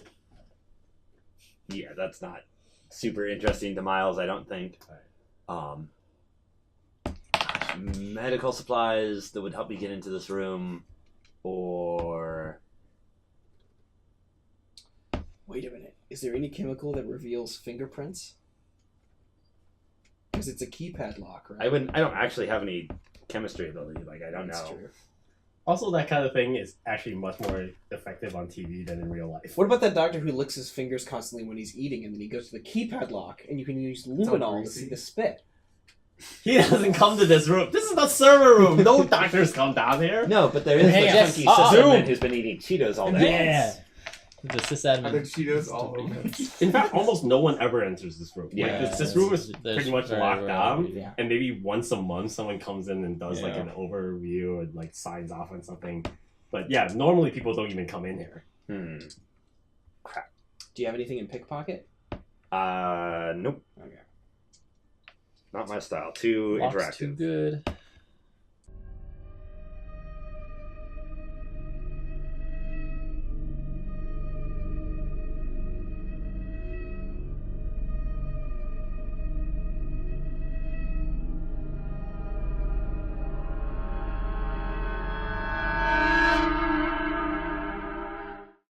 Speaker 4: Yeah, that's not super interesting to Miles, I don't think. Medical supplies that would help me get into this room, or...
Speaker 7: Wait a minute. Is there any chemical that reveals fingerprints? Because it's a keypad lock, right?
Speaker 4: I don't actually have any chemistry ability. Like I don't
Speaker 7: That's
Speaker 4: know.
Speaker 7: true.
Speaker 1: Also, that kind of thing is actually much more effective on TV than in real life.
Speaker 7: What about that doctor who licks his fingers constantly when he's eating, and then he goes to the keypad lock, and you can use luminol to see the spit?
Speaker 1: He doesn't come to this room. This is the server room. No doctors come down here.
Speaker 4: No, but there is
Speaker 3: Hang
Speaker 4: a
Speaker 3: on.
Speaker 4: chunky sysadmin who's been eating Cheetos all day.
Speaker 3: Yeah. The
Speaker 8: Are there
Speaker 3: sysadmin.
Speaker 8: Cheetos all over?
Speaker 1: In fact, almost no one ever enters this room.
Speaker 4: Yeah.
Speaker 1: Like, this room is
Speaker 3: There's
Speaker 1: pretty much
Speaker 3: very
Speaker 1: locked
Speaker 3: rare-
Speaker 1: down.
Speaker 3: yeah.
Speaker 1: And maybe once a month someone comes in and does like
Speaker 2: Yeah.
Speaker 1: an overview and like signs off on something. But yeah, normally people don't even come in here.
Speaker 7: Do you have anything in pickpocket?
Speaker 4: Nope.
Speaker 7: Okay.
Speaker 4: Not my style. Too
Speaker 3: Locks
Speaker 4: interactive.
Speaker 3: too good.